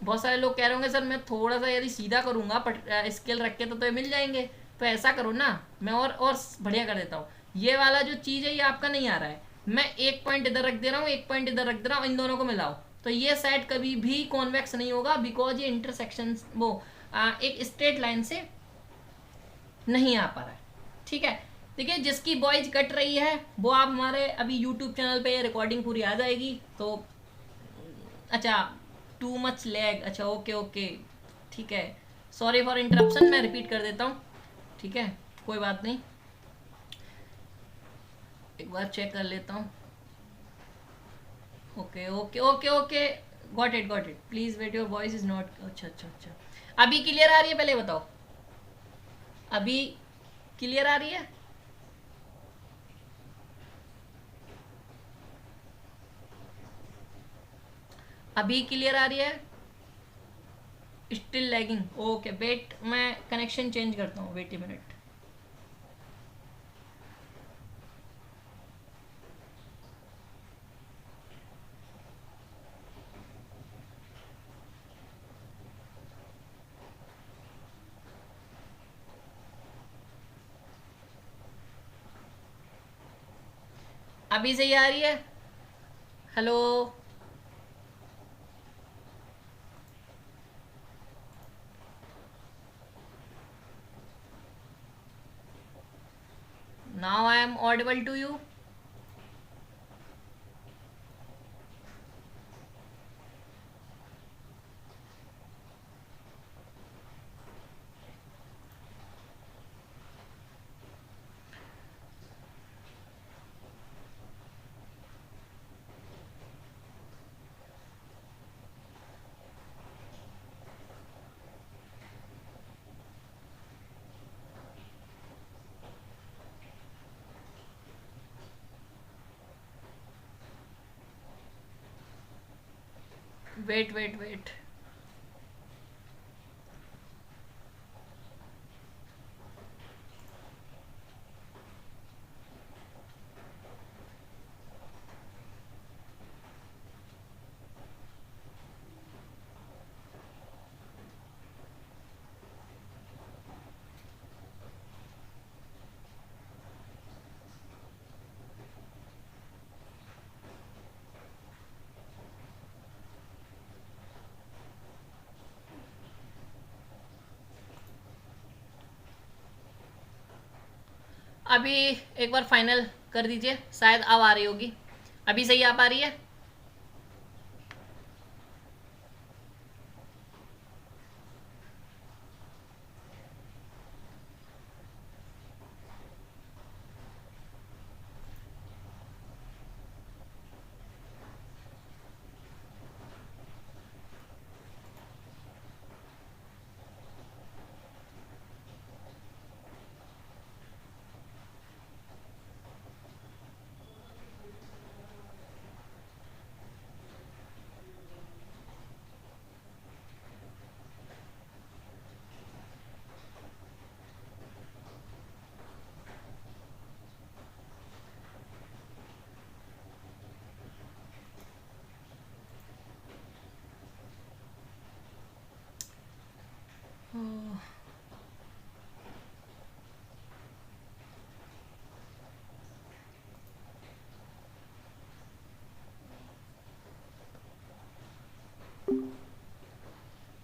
A: बहुत सारे लोग कह रहे होंगे सर मैं थोड़ा सा यदि सीधा करूंगा स्केल रख के तो ये मिल जाएंगे, तो ऐसा करो ना, मैं और बढ़िया कर देता हूँ। ये वाला जो चीज़ है ये आपका नहीं आ रहा है, मैं एक पॉइंट इधर रख दे रहा हूँ, एक पॉइंट इधर रख दे रहा हूँ, इन दोनों को मिलाओ, तो ये साइड कभी भी कॉन्वेक्स नहीं होगा, बिकॉज ये इंटरसेक्शन वो एक स्ट्रेट लाइन से नहीं आ पा रहा है, ठीक है। देखिए जिसकी वॉइस कट रही है वो आप हमारे अभी यूट्यूब चैनल पे रिकॉर्डिंग पूरी आ जाएगी, तो अच्छा, टू मच लैग, अच्छा ओके ओके, ठीक है, सॉरी फॉर इंटरप्शन, मैं रिपीट कर देता हूँ, ठीक है, कोई बात नहीं, एक बार चेक कर लेता हूँ। Okay okay okay okay, got it, please wait, your voice is not, अच्छा अच्छा अच्छा, अभी क्लियर आ रही है, पहले बताओ, अभी क्लियर आ रही है? अभी क्लियर आ रही है? स्टिल लैगिंग, ओके वेट, मैं कनेक्शन चेंज करता हूँ, वेट ए मिनट। अभी सही आ रही है? Hello, now I am audible to you? Wait wait wait, अभी एक बार फाइनल कर दीजिए, शायद अब आ रही होगी, अभी सही आ पा रही है?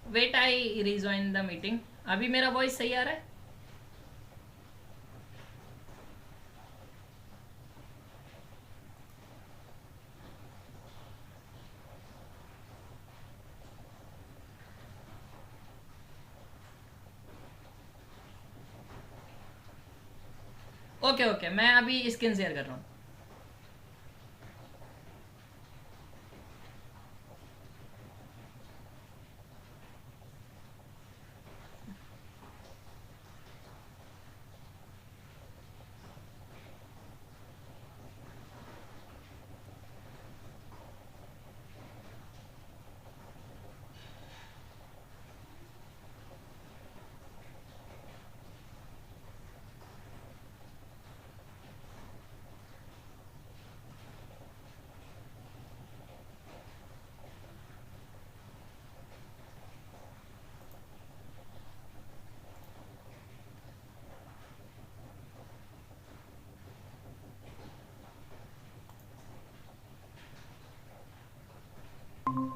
A: Wait, I rejoin the meeting, अभी मेरा वॉइस सही आ रहा है? ओके ओके, मैं अभी स्क्रीन शेयर कर रहा हूँ। हेलो।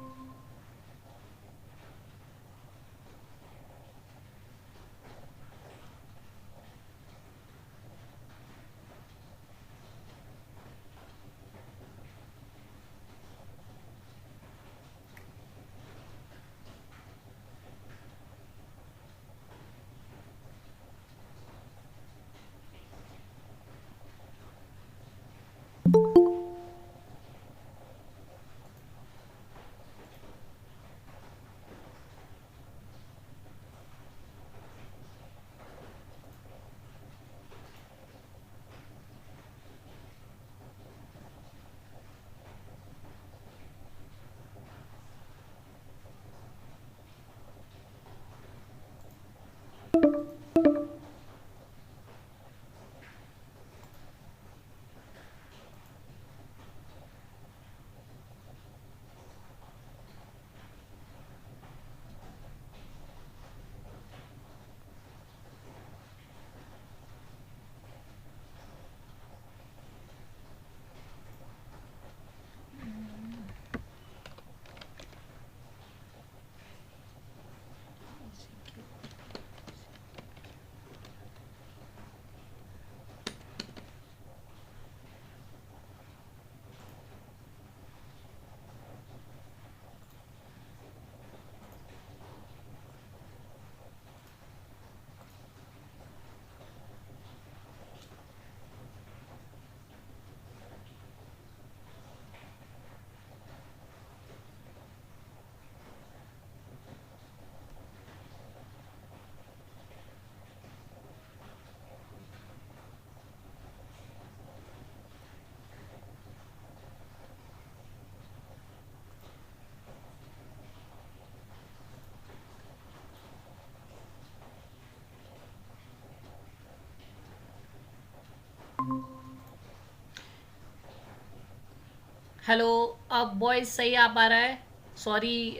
A: अब वॉइस सही आ पा रहा है? सॉरी,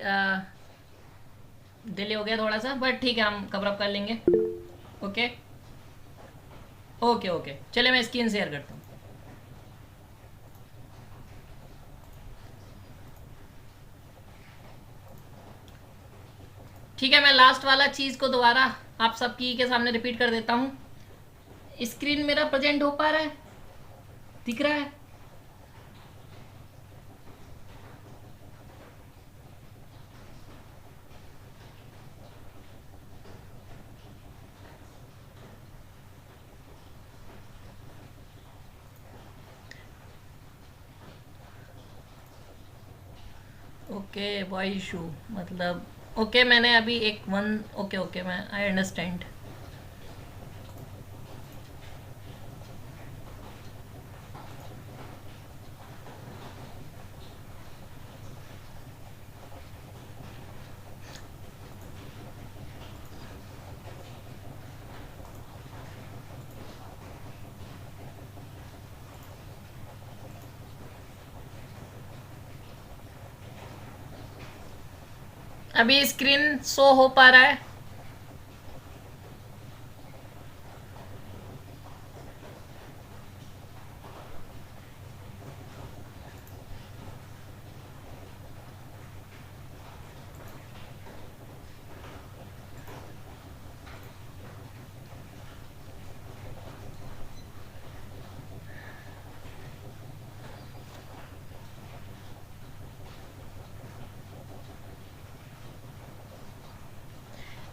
A: डिले हो गया थोड़ा सा, बट ठीक है, हम कवर अप कर लेंगे। ओके ओके ओके, चलिए मैं स्क्रीन शेयर करता हूँ। ठीक है, मैं लास्ट वाला चीज़ को दोबारा आप सबकी के सामने रिपीट कर देता हूँ। स्क्रीन मेरा प्रेजेंट हो पा रहा है? दिख रहा है? ओके, वॉइस इशू मतलब, ओके मैंने अभी एक वन, ओके ओके, मैं आई अंडरस्टैंड। अभी स्क्रीन शो हो पा रहा है?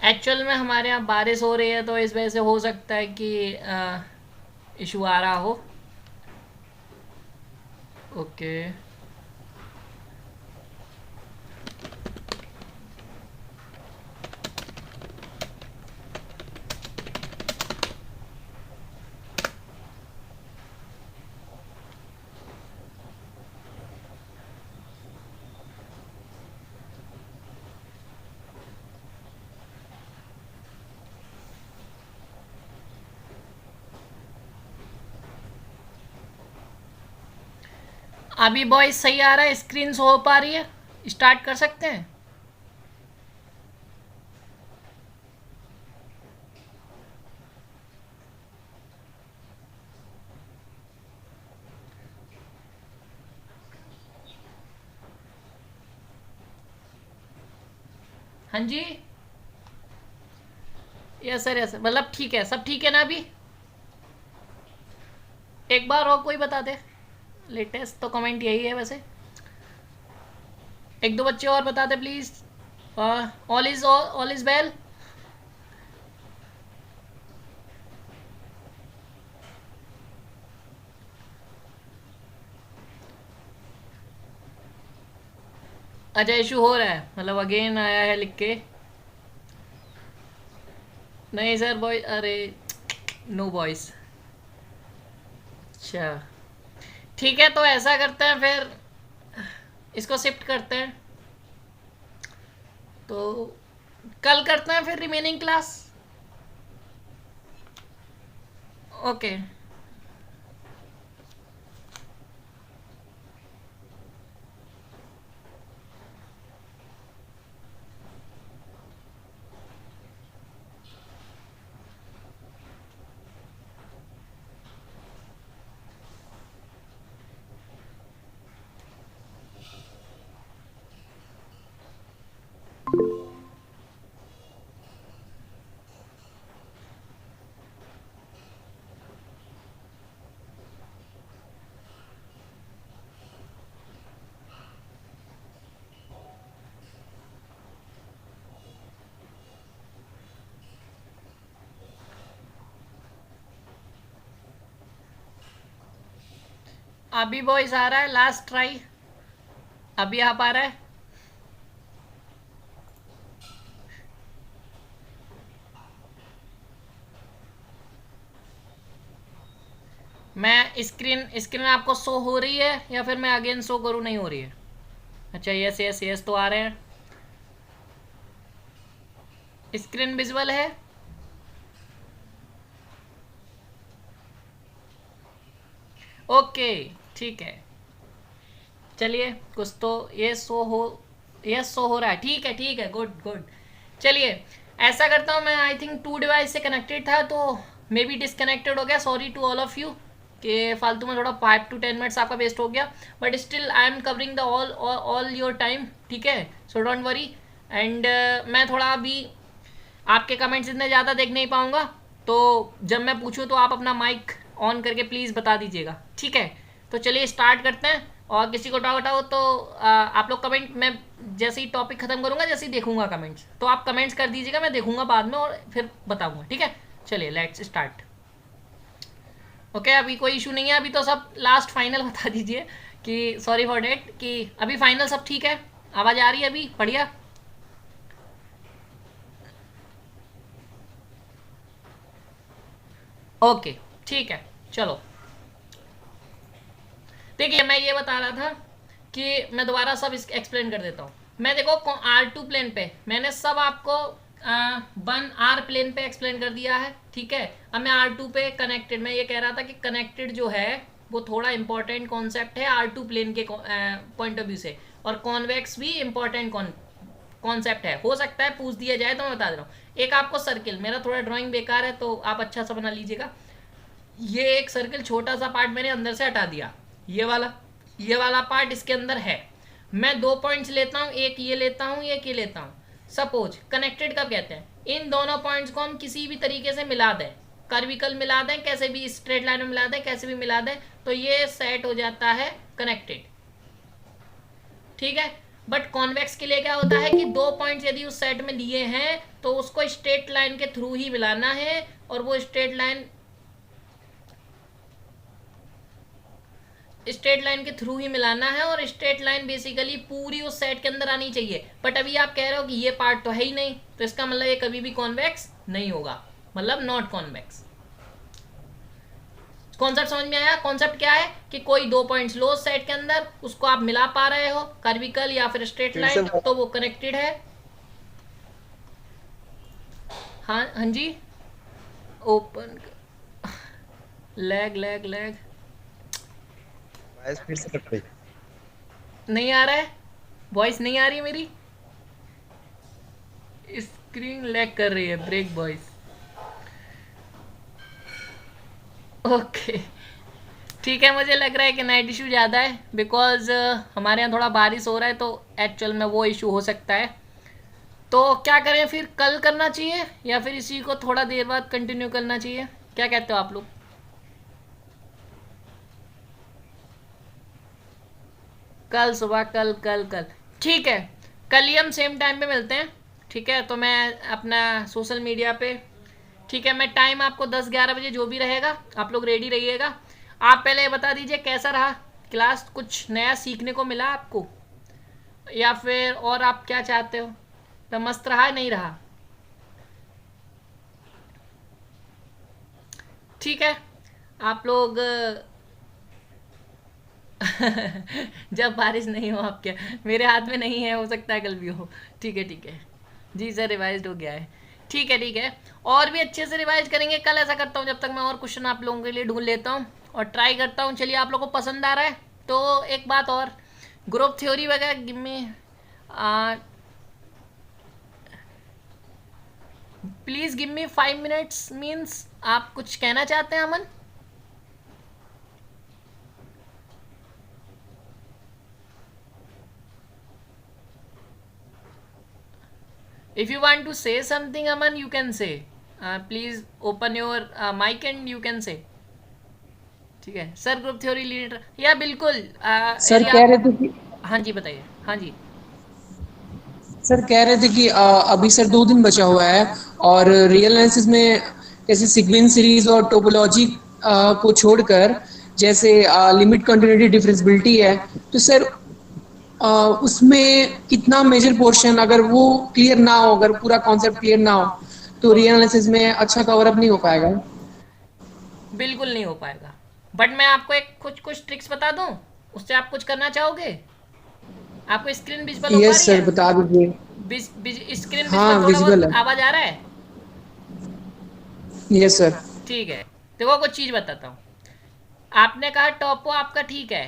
A: एक्चुअल में हमारे यहाँ बारिश हो रही है, तो इस वजह से हो सकता है कि इशू आ रहा हो। ओके। अभी वॉइस सही आ रहा है? स्क्रीन शो हो पा रही है? स्टार्ट कर सकते हैं? हाँ जी, यस सर, यस सर, मतलब ठीक है, सब ठीक है ना अभी? एक बार और कोई बता दे, लेटेस्ट तो कमेंट यही है वैसे। एक दो बच्चे और बता दे प्लीज। All is well. अच्छा, इशू हो रहा है, मतलब अगेन आया है लिख के। नहीं सर बॉय, अरे नो बॉयस। अच्छा ठीक है, तो ऐसा करते हैं फिर, इसको शिफ्ट करते हैं, तो कल करते हैं फिर रिमेनिंग क्लास। ओके। अभी बॉयस आ रहा है, लास्ट ट्राई, अभी आ पा रहा है? मैं स्क्रीन स्क्रीन आपको शो हो रही है या फिर मैं अगेन शो करूँ, नहीं हो रही है? अच्छा यस यस यस, तो आ रहे हैं, स्क्रीन विजुअल है। ओके ठीक है, चलिए कुछ तो ये शो हो, ये शो हो रहा है, ठीक है, गुड गुड। चलिए ऐसा करता हूँ मैं, आई थिंक टू डिवाइस से कनेक्टेड था तो मे बी डिसकनेक्टेड हो गया, sorry to all of you कि फालतू में थोड़ा 5 to 10 मिनट्स आपका वेस्ट हो गया, but still I am covering the all your time, ठीक है, सो डोंट वरी। एंड मैं थोड़ा अभी आपके कमेंट्स इतने ज़्यादा देख नहीं पाऊँगा, तो जब मैं पूछूँ तो आप अपना माइक ऑन करके प्लीज़ बता दीजिएगा, ठीक है? तो चलिए स्टार्ट करते हैं, और किसी को डाउट हो तो आप लोग कमेंट, मैं जैसे ही टॉपिक ख़त्म करूँगा, जैसे ही देखूंगा कमेंट्स, तो आप कमेंट्स कर दीजिएगा, मैं देखूंगा बाद में और फिर बताऊँगा, ठीक है? चलिए लेट्स स्टार्ट। ओके, अभी कोई इशू नहीं है, अभी तो सब लास्ट फाइनल बता दीजिए कि सॉरी फॉर डेट, कि अभी फाइनल सब ठीक है, आवाज़ आ रही है अभी बढ़िया? ओके ठीक है, चलो। देखिए मैं ये बता रहा था कि मैं दोबारा सब एक्सप्लेन कर देता हूँ। मैं देखो R2 प्लेन पे मैंने सब आपको 1R प्लेन पे एक्सप्लेन कर दिया है, ठीक है? अब मैं R2 पे कनेक्टेड, मैं ये कह रहा था कि कनेक्टेड जो है वो थोड़ा इंपॉर्टेंट कॉन्सेप्ट है R2 प्लेन के पॉइंट ऑफ व्यू से, और कॉन्वेक्स भी इंपॉर्टेंट कॉन्सेप्ट है, हो सकता है पूछ दिया जाए, तो मैं बता दे रहा हूँ। एक आपको सर्किल, मेरा थोड़ा ड्राइंग बेकार है तो आप अच्छा सा बना लीजिएगा। ये एक सर्किल छोटा सा पार्ट मैंने अंदर से हटा दिया, ये वाला पार्ट इसके अंदर है। मैं दो पॉइंट्स लेता हूँ, एक ये लेता हूँ, एक ये लेता हूँ। सपोज कनेक्टेड कब कहते हैं? इन दोनों पॉइंट्स को हम किसी भी तरीके से मिला दें, कर्विकल मिला दें, कैसे भी स्ट्रेट लाइन में मिला दें, कैसे भी मिला दें, तो ये सेट हो जाता है कनेक्टेड, ठीक है? बट कॉन्वेक्स के लिए क्या होता है कि दो पॉइंट्स यदि उस सेट में लिए हैं तो उसको स्ट्रेट लाइन के थ्रू ही मिलाना है, और वो स्ट्रेट लाइन के थ्रू ही मिलाना है, और स्ट्रेट लाइन बेसिकली पूरी उस सेट के अंदर आनी चाहिए। बट अभी आप कह रहे हो कि ये पार्ट तो है ही नहीं, तो इसका मतलब ये कभी भी कॉन्वेक्स नहीं होगा, मतलब नॉट कॉन्वेक्स। कॉन्सेप्ट समझ में आया? कॉन्सेप्ट क्या है कि कोई दो पॉइंट्स लो सेट के अंदर, उसको आप मिला पा रहे हो कर्विकल या फिर स्ट्रेट लाइन, तो वो कनेक्टेड है। हाँ हाँ जी, ओपन, लैग लैग लैग,
B: फिर से कट गई।
A: नहीं आ रहा है, वॉइस नहीं आ रही है मेरी, स्क्रीन लैग कर रही है, ब्रेक वॉइस। ओके ठीक है, मुझे लग रहा है कि नाइट इशू ज़्यादा है, बिकॉज हमारे यहाँ थोड़ा बारिश हो रहा है, तो एक्चुअल में वो इशू हो सकता है। तो क्या करें फिर, कल करना चाहिए या फिर इसी को थोड़ा देर बाद कंटिन्यू करना चाहिए, क्या कहते हो आप लोग? कल सुबह, कल कल कल ठीक है, कल ही हम सेम टाइम पे मिलते हैं। ठीक है, तो मैं अपना सोशल मीडिया पे, ठीक है, मैं टाइम आपको 10-11 बजे जो भी रहेगा आप लोग रेडी रहिएगा। आप पहले बता दीजिए कैसा रहा क्लास, कुछ नया सीखने को मिला आपको, या फिर और आप क्या चाहते हो, तो मस्त रहा नहीं रहा? ठीक है, आप लोग जब बारिश नहीं हो आप क्या, मेरे हाथ में नहीं है, हो सकता है कल भी हो। ठीक है ठीक है, जी सर रिवाइज हो गया है। ठीक है ठीक है, और भी अच्छे से रिवाइज करेंगे कल। ऐसा करता हूँ जब तक मैं और क्वेश्चन आप लोगों के लिए ढूंढ लेता हूँ और ट्राई करता हूँ। चलिए, आप लोगों को पसंद आ रहा है तो एक बात और, ग्रुप थ्योरी वगैरह give me, please give me 5 minutes, means आप कुछ कहना चाहते हैं अमन? If you want to say something, Aman, you can say. Please open your mic and you can say. ठीक है सर, ग्रुप थ्योरी लीडर या बिल्कुल,
B: सर
A: यदि
B: कह
A: आप,
B: रहे थे कि
A: हाँ जी बताइए, हाँ जी।
B: सर कह रहे थे कि अभी सर 2 दिन बचा हुआ है और रियल एनालिसिस में जैसे सीक्वेंस सीरीज और टोपोलॉजी को छोड़कर जैसे लिमिट कंटिन्यूटी डिफरेंशियबिलिटी है, तो सर अ, उसमें कितना मेजर पोर्शन अगर वो क्लियर ना हो, अगर पूरा कॉन्सेप्ट क्लियर ना हो, तो रियल एनालिसिस में अच्छा कवर अप नहीं हो पाएगा।
A: बिल्कुल नहीं हो पाएगा, बट मैं आपको एक कुछ कुछ ट्रिक्स बता दूं, उससे आप कुछ करना चाहोगे? आपको स्क्रीन विजिबल हो पा
B: यस
A: रही
B: सर,
A: है?
B: बता दीजिए।
A: स्क्रीन विजिबल,
B: हाँ,
A: थोड़ा
B: विजिबल
A: बहुत
B: है।
A: आवाज़ आ रहा है?
B: Yes sir.
A: ठीक है, देखो कुछ चीज़ बताता हूँ। आपने कहा टॉपो आपका ठीक है,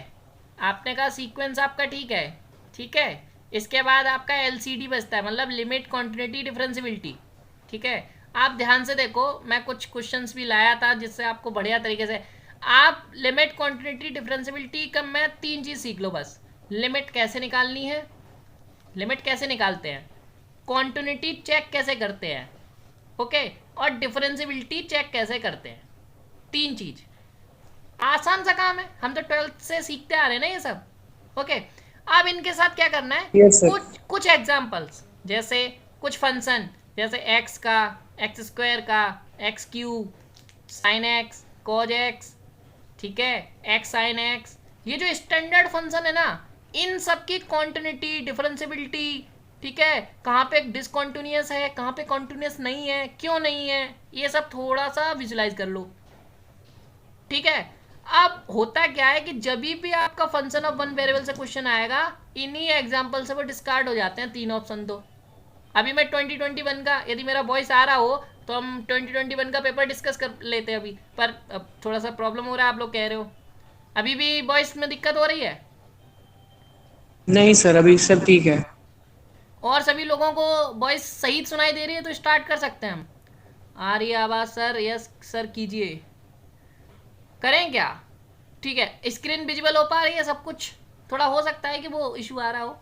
A: आपने कहा सीक्वेंस आपका ठीक है, ठीक है। इसके बाद आपका एलसीडी बचता है, मतलब लिमिट कॉन्टिन्यूटी डिफरेंशिबिलिटी। ठीक है, आप ध्यान से देखो, मैं कुछ क्वेश्चंस भी लाया था जिससे आपको बढ़िया तरीके से, आप लिमिट कॉन्टिन्यूटी डिफरेंशिबिलिटी का मैं 3 चीज़ सीख लो बस। लिमिट कैसे निकालनी है, लिमिट कैसे निकालते हैं, कॉन्टिन्यूटी चेक कैसे करते हैं, ओके, और डिफरेंशिबिलिटी चेक कैसे करते हैं। 3 चीज़, आसान सा काम है, हम तो 12th से सीखते आ रहे हैं ना ये सब। ओके, अब इनके साथ क्या करना है,
B: यस सर।
A: कुछ कुछ एग्जांपल्स, जैसे कुछ फंक्शन, जैसे एक्स का, एक्स स्क्वायर का, x cube, sine x, cos x, ठीक है, एक्स साइन एक्स, ये जो स्टैंडर्ड फंक्शन है ना, इन सब की कॉन्टिन्यूटी डिफरेंशिबिलिटी, ठीक है, कहाँ पे डिसकॉन्टिन्यूस है, कहाँ पे कॉन्टिन्यूस नहीं है, क्यों नहीं है, ये सब थोड़ा सा विजुलाइज कर लो। ठीक है, अब होता क्या है कि जब भी आपका फंक्शन ऑफ वन वेरिएबल से क्वेश्चन आएगा, इन्हीं एग्जांपल से वो डिस्कार्ड हो जाते हैं 3 ऑप्शन। तो अभी मैं 2021 का, यदि मेरा वॉइस आ रहा हो तो हम 2021 का पेपर डिस्कस कर लेते हैं अभी, पर अब थोड़ा सा प्रॉब्लम हो रहा है, आप लोग कह रहे हो अभी भी वॉइस में दिक्कत हो रही है,
B: नहीं सर, अभी सब ठीक है।
A: और सभी लोगों को वॉइस सही सुनाई दे रही है, तो स्टार्ट कर सकते हैं हम। आ रही है आवाज़ सर? यस सर कीजिए, करें क्या? ठीक है, स्क्रीन विजिबल हो पा रही है सब कुछ? थोड़ा हो सकता है कि वो इशू आ रहा हो,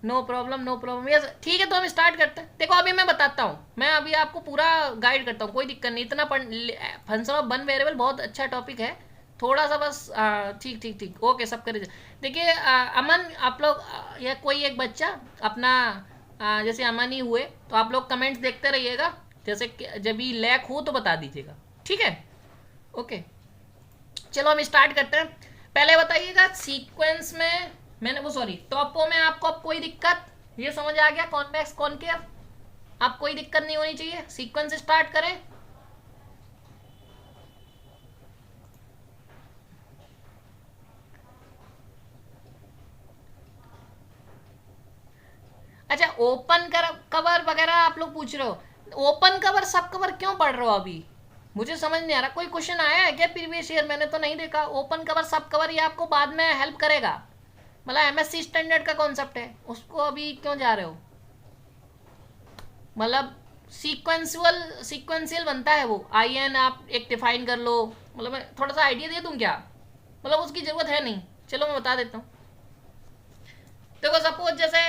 A: no problem no problem, yes ठीक है, तो हम स्टार्ट करते हैं। देखो अभी मैं बताता हूँ, मैं अभी आपको पूरा गाइड करता हूँ, कोई दिक्कत नहीं, इतना फंक्शन ऑफ वन वेरिएबल बहुत अच्छा टॉपिक है, थोड़ा सा बस ठीक ठीक ठीक, ओके सब कर। देखिए अमन, आप लोग या कोई एक बच्चा अपना, जैसे अमन ही हुए, तो आप लोग कमेंट्स देखते रहिएगा, जैसे जब भी लैक हो तो बता दीजिएगा, ठीक है? ओके, चलो हम स्टार्ट करते हैं। पहले बताइएगा सीक्वेंस में, मैंने वो सॉरी टॉपो में आपको अब कोई दिक्कत, ये समझ आ गया कॉन्वेक्स कॉनकेव, अब कोई दिक्कत नहीं होनी चाहिए, सीक्वेंस स्टार्ट करें। अच्छा, ओपन कर कवर वगैरह आप लोग पूछ रहे हो, ओपन कवर सब कवर क्यों पढ़ रहे हो अभी? मुझे समझ नहीं आ रहा, कोई क्वेश्चन आया है क्या प्रीवियस ईयर? मैंने तो नहीं देखा। ओपन कवर सब कवर ये आपको बाद में हेल्प करेगा, मतलब एमएससी स्टैंडर्ड का कॉन्सेप्ट है, उसको अभी क्यों जा रहे हो? मतलब सीक्वेंशियल बनता है वो, आई एन आप एक डिफाइन कर लो, मतलब मैं थोड़ा सा आइडिया दे दूँ क्या? मतलब उसकी ज़रूरत है नहीं, चलो मैं बता देता हूँ। देखो सपोज जैसे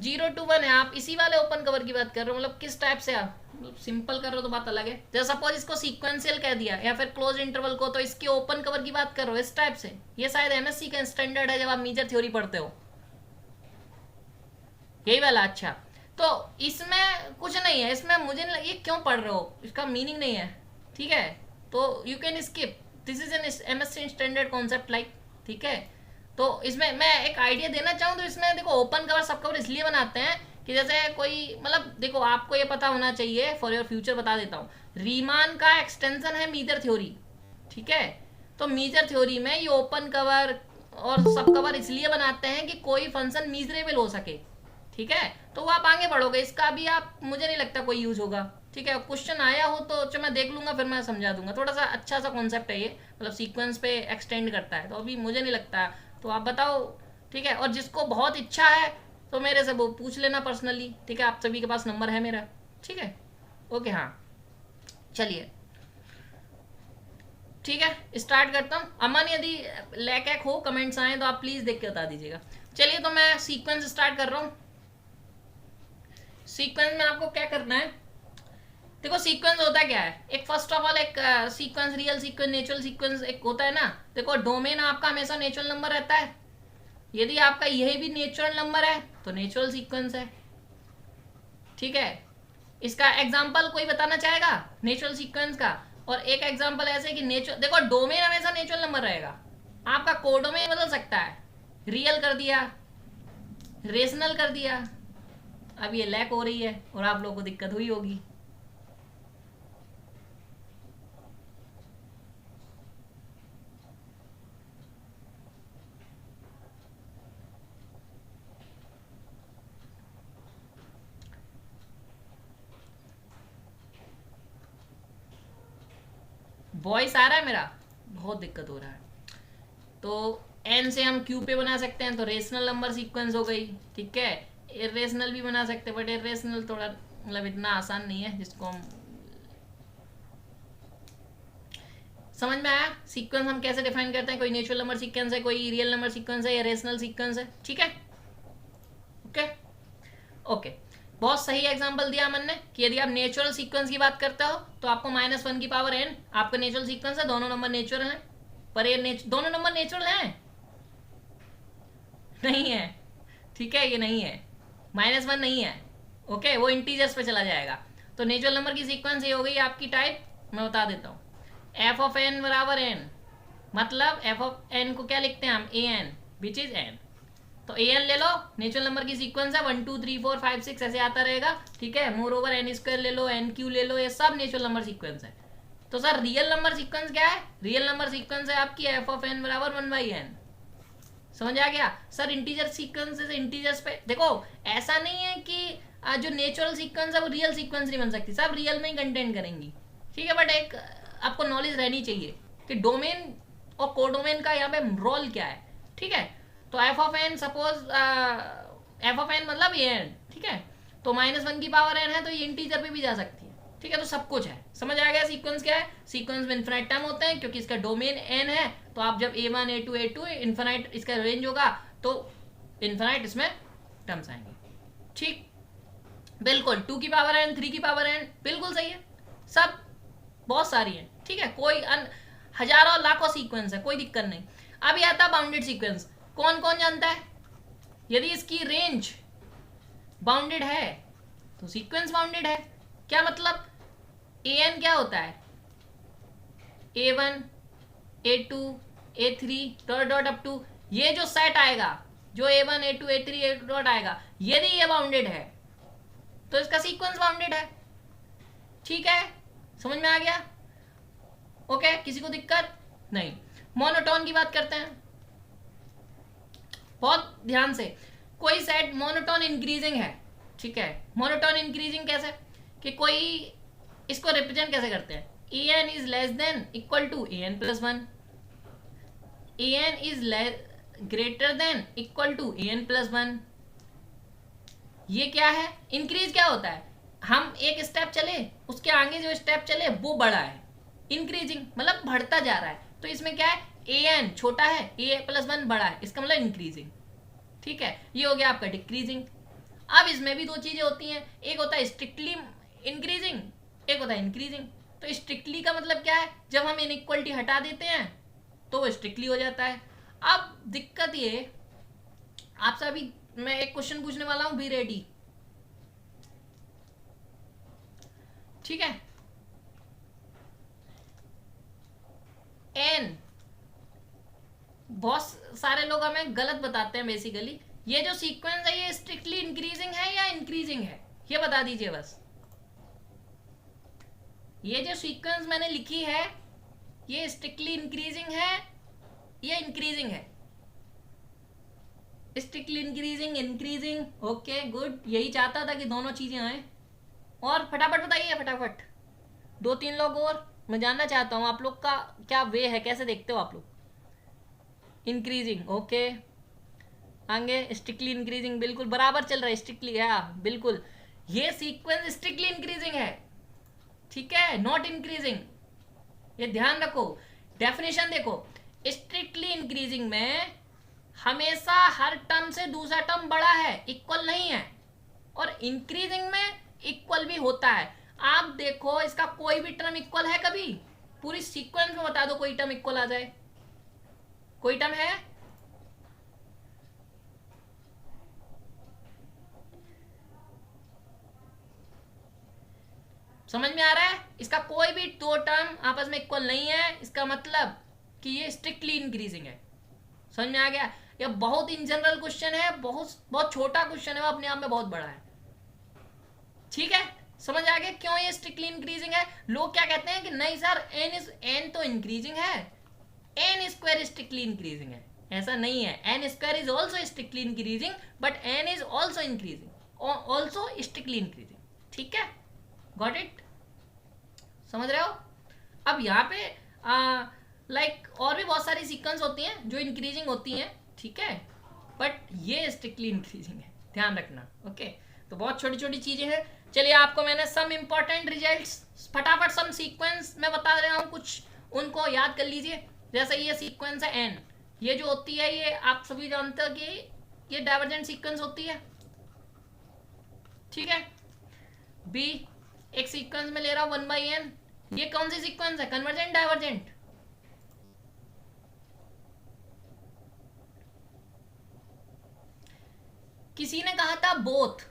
A: 0 to 1 है, आप इसी वाले ओपन कवर की बात कर रहे हो, मतलब किस टाइप से आप मतलब सिंपल कर रहे हो तो बात अलग है। जैसे सपोज इसको सीक्वेंशियल कह दिया या फिर क्लोज इंटरवल को, तो इसके ओपन कवर की बात कर रहे हो इस टाइप से। ये शायद एमएससी का स्टैंडर्ड है जब आप मेजर थ्योरी पढ़ते हो, यही वाला। अच्छा, तो इसमें कुछ नहीं है, इसमें मुझे नहीं ये क्यों पढ़ रहे हो, इसका मीनिंग नहीं है, ठीक है। तो you can skip, this is an MSc standard concept like, ठीक है। तो इसमें मैं एक आइडिया देना चाहूँ तो इसमें देखो ओपन कवर सब कवर इसलिए बनाते हैं कि जैसे कोई मतलब देखो आपको ये पता होना चाहिए फॉर योर फ्यूचर, बता देता हूँ। रीमान का एक्सटेंशन है मीजर थ्योरी, ठीक है। तो मीजर थ्योरी में ये ओपन कवर और सब कवर इसलिए बनाते हैं कि कोई फंक्शन मीजरेबल हो सके, ठीक है। तो वो आप आगे बढ़ोगे, इसका भी आप मुझे नहीं लगता कोई यूज होगा, ठीक है। क्वेश्चन आया हो तो चलो मैं देख लूंगा, फिर मैं समझा दूंगा। थोड़ा सा अच्छा सा कॉन्सेप्ट है ये, मतलब सीक्वेंस पे एक्सटेंड करता है, तो अभी मुझे नहीं लगता, तो आप बताओ, ठीक है। और जिसको बहुत इच्छा है तो मेरे से वो पूछ लेना पर्सनली, ठीक है। आप सभी के पास नंबर है मेरा, ठीक है। ओके, हाँ चलिए ठीक है, स्टार्ट करता हूँ। अमन यदि लैक हो कमेंट्स आए तो आप प्लीज़ देख के बता दीजिएगा। चलिए तो मैं सीक्वेंस स्टार्ट कर रहा हूँ। सीक्वेंस में आपको क्या करना है, देखो सीक्वेंस होता क्या है, एक फर्स्ट ऑफ ऑल एक sequence, real sequence, natural sequence एक होता है ना। देखो डोमेन आपका हमेशा नेचुरल नंबर रहता है, यदि आपका यही भी नेचुरल नंबर है तो नेचुरल सीक्वेंस है, ठीक है। इसका एग्जांपल कोई बताना चाहेगा नेचुरल सीक्वेंस का? और एक एग्जांपल ऐसे कि नेचुरल, देखो डोमेन हमेशा नेचुरल नंबर रहेगा, आपका कोडोमेन बदल सकता है, रियल कर दिया, रेशनल कर दिया। अब ये लैक हो रही है और आप लोगों को दिक्कत हुई होगी। वॉइस आ रहा है मेरा? बहुत दिक्कत हो रहा है। तो एन से हम क्यू पे बना सकते हैं, तो रेशनल नंबर सीक्वेंस हो गई, ठीक है। इरेशनल भी बना सकते हैं, बट इरेशनल थोड़ा मतलब इतना आसान नहीं है, जिसको हम समझ में आया। सीक्वेंस हम कैसे डिफाइन करते हैं, कोई नेचुरल नंबर सीक्वेंस है, कोई रियल नंबर सीक्वेंस है या रेशनल सीक्वेंस है, ठीक है। ओके ओके, बहुत सही एग्जांपल दिया अमन ने कि यदि आप नेचुरल सीक्वेंस की बात करते हो तो आपको -1 की पावर n आपका नेचुरल सीक्वेंस है, दोनों नंबर नेचुरल हैं। पर ये दोनों नंबर नेचुरल हैं? नहीं है, ठीक है, ये नहीं है, -1 नहीं है, ओके। वो इंटीजर्स पे चला जाएगा। तो नेचुरल नंबर की सीक्वेंस ये हो गई आपकी टाइप, मैं बता देता हूँ। एफ ऑफ एन बराबर एन, मतलब एफ ऑफ एन को क्या लिखते हैं हम, A N which is an. तो ए एन ले लो, नेचुरल नंबर की सीक्वेंस है, 1 2 3 4 5 6 ऐसे आता रहेगा, ठीक है। मोर ओवर एन स्क्वायर ले लो, एन क्यू ले लो, ये सब नेचुरल नंबर सीक्वेंस है। तो सर रियल नंबर सीक्वेंस क्या है? रियल नंबर सीक्वेंस है आपकी एफ ऑफ एन बराबर 1/n। समझ आ गया सर? इंटीजर सीक्वेंस से इंटीजर्स पे देखो, ऐसा नहीं है कि जो नेचुरल सीक्वेंस है वो रियल सीक्वेंस नहीं बन सकती, सब रियल में ही कंटेंट करेंगी, ठीक है। बट एक आपको नॉलेज रहनी चाहिए कि डोमेन और कोडोमेन का यहाँ पे रोल क्या है, ठीक है। तो F of N suppose F of N मतलब ए एन, ठीक है। तो -1 की पावर एन है तो ये इंटीजर पे भी जा सकती है, ठीक है। तो सब कुछ है, समझ आ गया सीक्वेंस क्या है। सीक्वेंस में इन्फिनाइट टर्म होते हैं क्योंकि इसका डोमेन एन है, तो आप जब A1 A2 A2 इन्फिनाइट इसका रेंज होगा तो इन्फिनाइट इसमें टर्म्स आएंगे, ठीक। बिल्कुल 2 की पावर एन, 3 की पावर एन, बिल्कुल सही है, सब बहुत सारी है, ठीक है। कोई हजारों लाखों सीक्वेंस है, कोई दिक्कत नहीं। अभी आता है बाउंडेड सीक्वेंस। कौन कौन जानता है? यदि इसकी रेंज बाउंडेड है तो सीक्वेंस बाउंडेड है। क्या मतलब? ए एन क्या होता है? A1 A2 A3 dot dot up to, ये जो सेट आएगा, जो A1 A2 A3 A dot आएगा, यदि ये बाउंडेड है तो इसका सीक्वेंस बाउंडेड है, ठीक है। समझ में आ गया? ओके, किसी को दिक्कत नहीं। मोनोटोन की बात करते हैं, बहुत ध्यान से। कोई सेट मोनोटोन इंक्रीजिंग है, ठीक है। मोनोटोन इंक्रीजिंग कैसे, कि कोई इसको रिप्रेजेंट कैसे करते हैं, A N is less than equal to A N plus 1, A N is greater than equal to A N plus 1। ये क्या है? इंक्रीज क्या होता है? हम एक स्टेप चले, उसके आगे जो स्टेप चले वो बड़ा है, इंक्रीजिंग मतलब बढ़ता जा रहा है। तो इसमें क्या है, ए एन छोटा है, ए प्लस 1 बड़ा है, इसका मतलब इंक्रीजिंग, ठीक है, ये हो गया आपका डिक्रीजिंग। अब इसमें भी दो चीजें होती हैं, एक होता है स्ट्रिक्टली इंक्रीजिंग, एक होता है इंक्रीजिंग। तो स्ट्रिक्टली का मतलब क्या है, जब हम इनइक्वलिटी हटा देते हैं तो वो स्ट्रिक्टली हो जाता है। अब दिक्कत ये, आपसे अभी मैं एक क्वेश्चन पूछने वाला हूं, बी रेडी, ठीक है। एन, बहुत सारे लोग हमें गलत बताते हैं बेसिकली, ये जो सीक्वेंस है ये स्ट्रिक्टली इंक्रीजिंग है या इंक्रीजिंग है, ये बता दीजिए बस। ये जो सीक्वेंस मैंने लिखी है ये स्ट्रिक्टली इंक्रीजिंग है या इंक्रीजिंग है? Strictly increasing, increasing, okay good, यही चाहता था कि दोनों चीजें आए। और फटाफट बताइए, फटाफट, दो तीन लोग और, मैं जानना चाहता हूँ आप लोग का क्या वे है, कैसे देखते हो आप लोग। इंक्रीजिंग, ओके, आगे स्ट्रिक्टली इंक्रीजिंग, बिल्कुल बराबर चल रहा है, स्ट्रिक्टली है बिल्कुल, ये सीक्वेंस स्ट्रिक्टली इंक्रीजिंग है, ठीक है, नॉट इंक्रीजिंग, ये ध्यान रखो। डेफिनेशन देखो, स्ट्रिक्टली इंक्रीजिंग में हमेशा हर टर्म से दूसरा टर्म बड़ा है, इक्वल नहीं है, और इंक्रीजिंग में इक्वल भी होता है। आप देखो इसका कोई भी टर्म इक्वल है कभी, पूरी सीक्वेंस में बता दो कोई टर्म इक्वल आ जाए, कोई टर्म है? समझ में आ रहा है, इसका कोई भी दो टर्म आपस में इक्वल नहीं है, इसका मतलब कि ये स्ट्रिक्टली इंक्रीजिंग है। समझ में आ गया? ये बहुत इन जनरल क्वेश्चन है, बहुत बहुत छोटा क्वेश्चन है, वो अपने आप में बहुत बड़ा है, ठीक है। समझ आ गया क्यों ये स्ट्रिक्टली इंक्रीजिंग है? लोग क्या कहते हैं कि नहीं सर एन तो इंक्रीजिंग है, एन स्क्वायर स्ट्रिक्टली इंक्रीजिंग है, ऐसा नहीं है, N square is also strictly increasing but N is also increasing, also strictly increasing, ठीक है, गॉट इट, समझ रहे हो? अब यहाँ पे लाइक और भी बहुत सारी सीक्वेंस होती हैं जो इंक्रीजिंग होती हैं, ठीक है, बट ये स्ट्रिक्टली इंक्रीजिंग है, ध्यान रखना, ओके। तो बहुत छोटी छोटी चीजें हैं। चलिए आपको मैंने सम इंपॉर्टेंट रिजल्ट्स फटाफट सम सीक्वेंस मैं बता रहा हूँ कुछ, उनको याद कर लीजिए। जैसे ये सीक्वेंस है एन, ये जो होती है ये आप सभी जानते हो कि ये डाइवर्जेंट सीक्वेंस होती है, ठीक है। बी, एक सीक्वेंस में ले रहा हूं 1/n, ये कौन सी सीक्वेंस है, कन्वर्जेंट डाइवर्जेंट? किसी ने कहा था बोथ,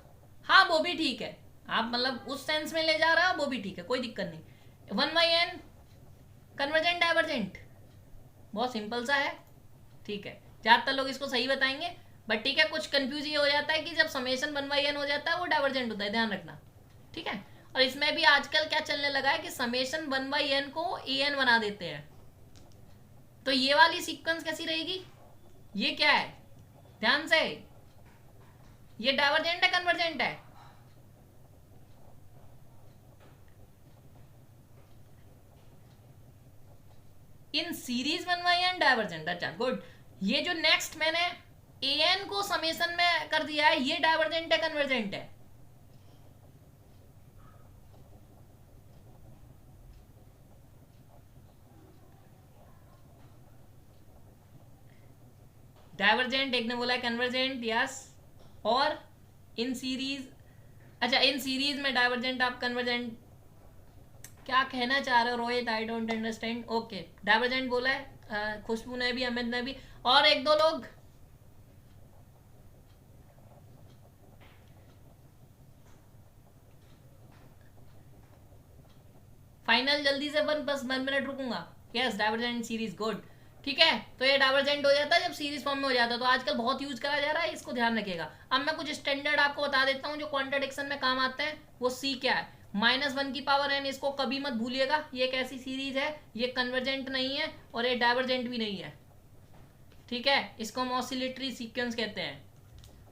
A: हाँ वो भी ठीक है, आप मतलब उस सेंस में ले जा रहा हो वो भी ठीक है, कोई दिक्कत नहीं। 1/n कन्वर्जेंट डाइवर्जेंट, बहुत सिंपल सा है, ठीक है, ज्यादातर लोग इसको सही बताएंगे, बट ठीक है, कुछ कंफ्यूज ये हो जाता है कि जब समेशन 1/n हो जाता है वो डाइवर्जेंट होता है, ध्यान रखना, ठीक है। और इसमें भी आजकल क्या चलने लगा है कि समेशन 1/n को an बना देते हैं, तो ये वाली सीक्वेंस कैसी रहेगी, ये क्या है, ध्यान से, ये डाइवर्जेंट है कन्वर्जेंट है? इन सीरीज 1/n डाइवर्जेंट, अच्छा गुड। ये जो नेक्स्ट मैंने an को समेशन में कर दिया है, ये डाइवर्जेंट है कन्वर्जेंट है? डाइवर्जेंट, एक ने बोला है कन्वर्जेंट, यस। और इन सीरीज, अच्छा इन सीरीज में डाइवर्जेंट आप कन्वर्जेंट क्या कहना चाह रहे हो Rohit, I don't understand, okay divergent बोला है खुशबू ने भी, अमित ने भी, और एक दो लोग। फाइनल जल्दी से, बस 1 मिनट रुकूंगा, यस डाइवर्जेंट सीरीज, गुड, ठीक है। तो ये डाइवर्जेंट हो जाता है जब सीरीज फॉर्म में हो जाता है, तो आजकल बहुत यूज करा जा रहा है, इसको ध्यान रखिएगा। अब मैं कुछ स्टैंडर्ड आपको बता देता हूँ जो कॉन्ट्राडिक्शन में काम आते हैं। वो सी क्या है, -1 की पावर n, इसको कभी मत भूलिएगा, ये एक ऐसी सीरीज है, ये कन्वर्जेंट नहीं है और ये डाइवर्जेंट भी नहीं है, ठीक है, इसको हम ऑसिलेटरी सीक्वेंस कहते हैं।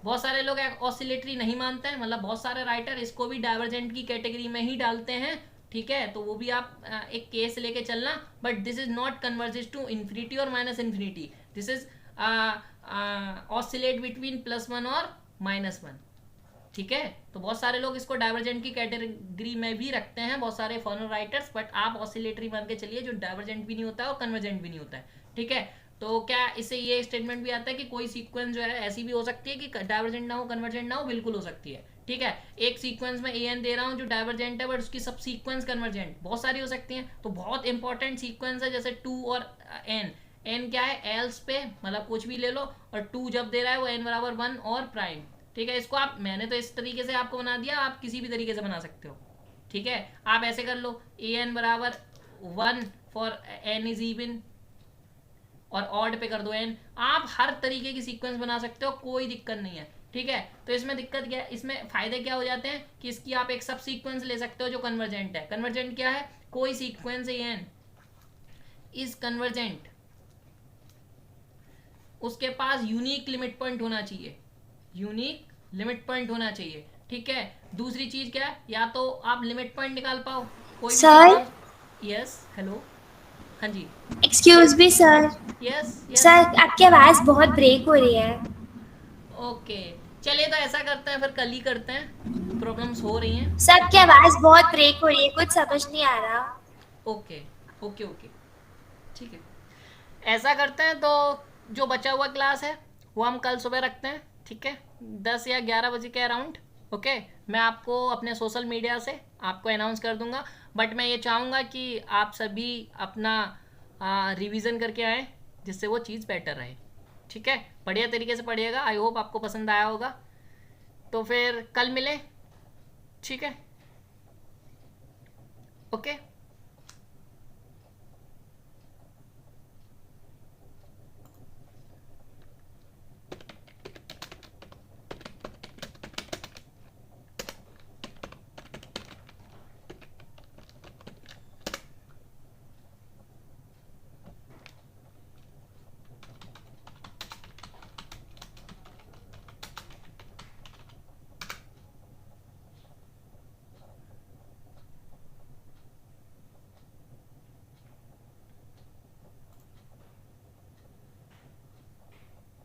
A: बहुत सारे लोग ऑसिलेटरी नहीं मानते हैं, मतलब बहुत सारे राइटर इसको भी डाइवर्जेंट की कैटेगरी में ही डालते हैं, ठीक है, तो वो भी आप एक केस लेके चलना, but this is not converges to infinity और -इन्फिनिटी, दिस इज ऑसिलेट बिटवीन +1 और -1, ठीक है। तो बहुत सारे लोग इसको डाइवर्जेंट की कैटेगरी में भी रखते हैं, बहुत सारे फॉरेन राइटर्स, बट आप ऑसिलेटरी मान के चलिए, जो डाइवर्जेंट भी नहीं होता है और कन्वर्जेंट भी नहीं होता है, ठीक है। तो क्या इससे ये स्टेटमेंट भी आता है कि कोई सीक्वेंस जो है ऐसी भी हो सकती है कि डाइवर्जेंट ना हो, कन्वर्जेंट ना हो, बिल्कुल हो सकती है। ठीक है, एक सीक्वेंस में एन दे रहा हूँ जो डाइवर्जेंट है, बट उसकी सब सीक्वेंस कन्वर्जेंट बहुत सारी हो सकती हैं। तो बहुत इंपॉर्टेंट सीक्वेंस है जैसे 2 और एन। एन क्या है, एल्स पे मतलब कुछ भी ले लो, और 2 जब दे रहा है वो एन बराबर 1 और प्राइम। ठीक है, इसको आप, मैंने तो इस तरीके से आपको बना दिया, आप किसी भी तरीके से बना सकते हो। ठीक है, आप ऐसे कर लो, ए एन बराबर 1 फॉर एन इज इवन, और ऑड पे कर दो एन। आप हर तरीके की सीक्वेंस बना सकते हो, कोई दिक्कत नहीं है। ठीक है, तो इसमें दिक्कत क्या है, इसमें फायदे क्या हो जाते हैं कि इसकी आप एक सब सीक्वेंस ले सकते हो जो कन्वर्जेंट है। कन्वर्जेंट क्या है, कोई सीक्वेंस एन इज कन्वर्जेंट, उसके पास यूनिक लिमिट पॉइंट होना चाहिए, यूनिक लिमिट पॉइंट होना चाहिए। ठीक है, दूसरी चीज क्या है, या तो आप लिमिट पॉइंट निकाल पाओ कोई भी
C: सर,
A: सीक्वेंस। यस, हेलो, हाँ जी,
C: excuse me sir.
A: Yes yes,
C: sir आपकी आवाज़ बहुत ब्रेक हो रही है।
A: ओके। चलिए तो ऐसा करते हैं, फिर कल ही करते हैं, प्रॉब्लम्स हो रही हैं।
C: सर आपकी आवाज़ बहुत ब्रेक हो रही है, कुछ समझ नहीं आ रहा।
A: ओके ओके ओके, ठीक है, ऐसा करते हैं तो जो बचा हुआ क्लास है वो हम कल सुबह रखते हैं। ठीक है, 10 या 11 बजे के अराउंड। ओके, मैं आपको अपने सोशल मीडिया से आपको अनाउंस कर दूंगा, बट मैं ये चाहूँगा कि आप सभी अपना रिवीजन करके आएँ, जिससे वो चीज़ बेटर रहे। ठीक है, बढ़िया तरीके से पढ़िएगा, आई होप आपको पसंद आया होगा। तो फिर कल मिलें, ठीक है।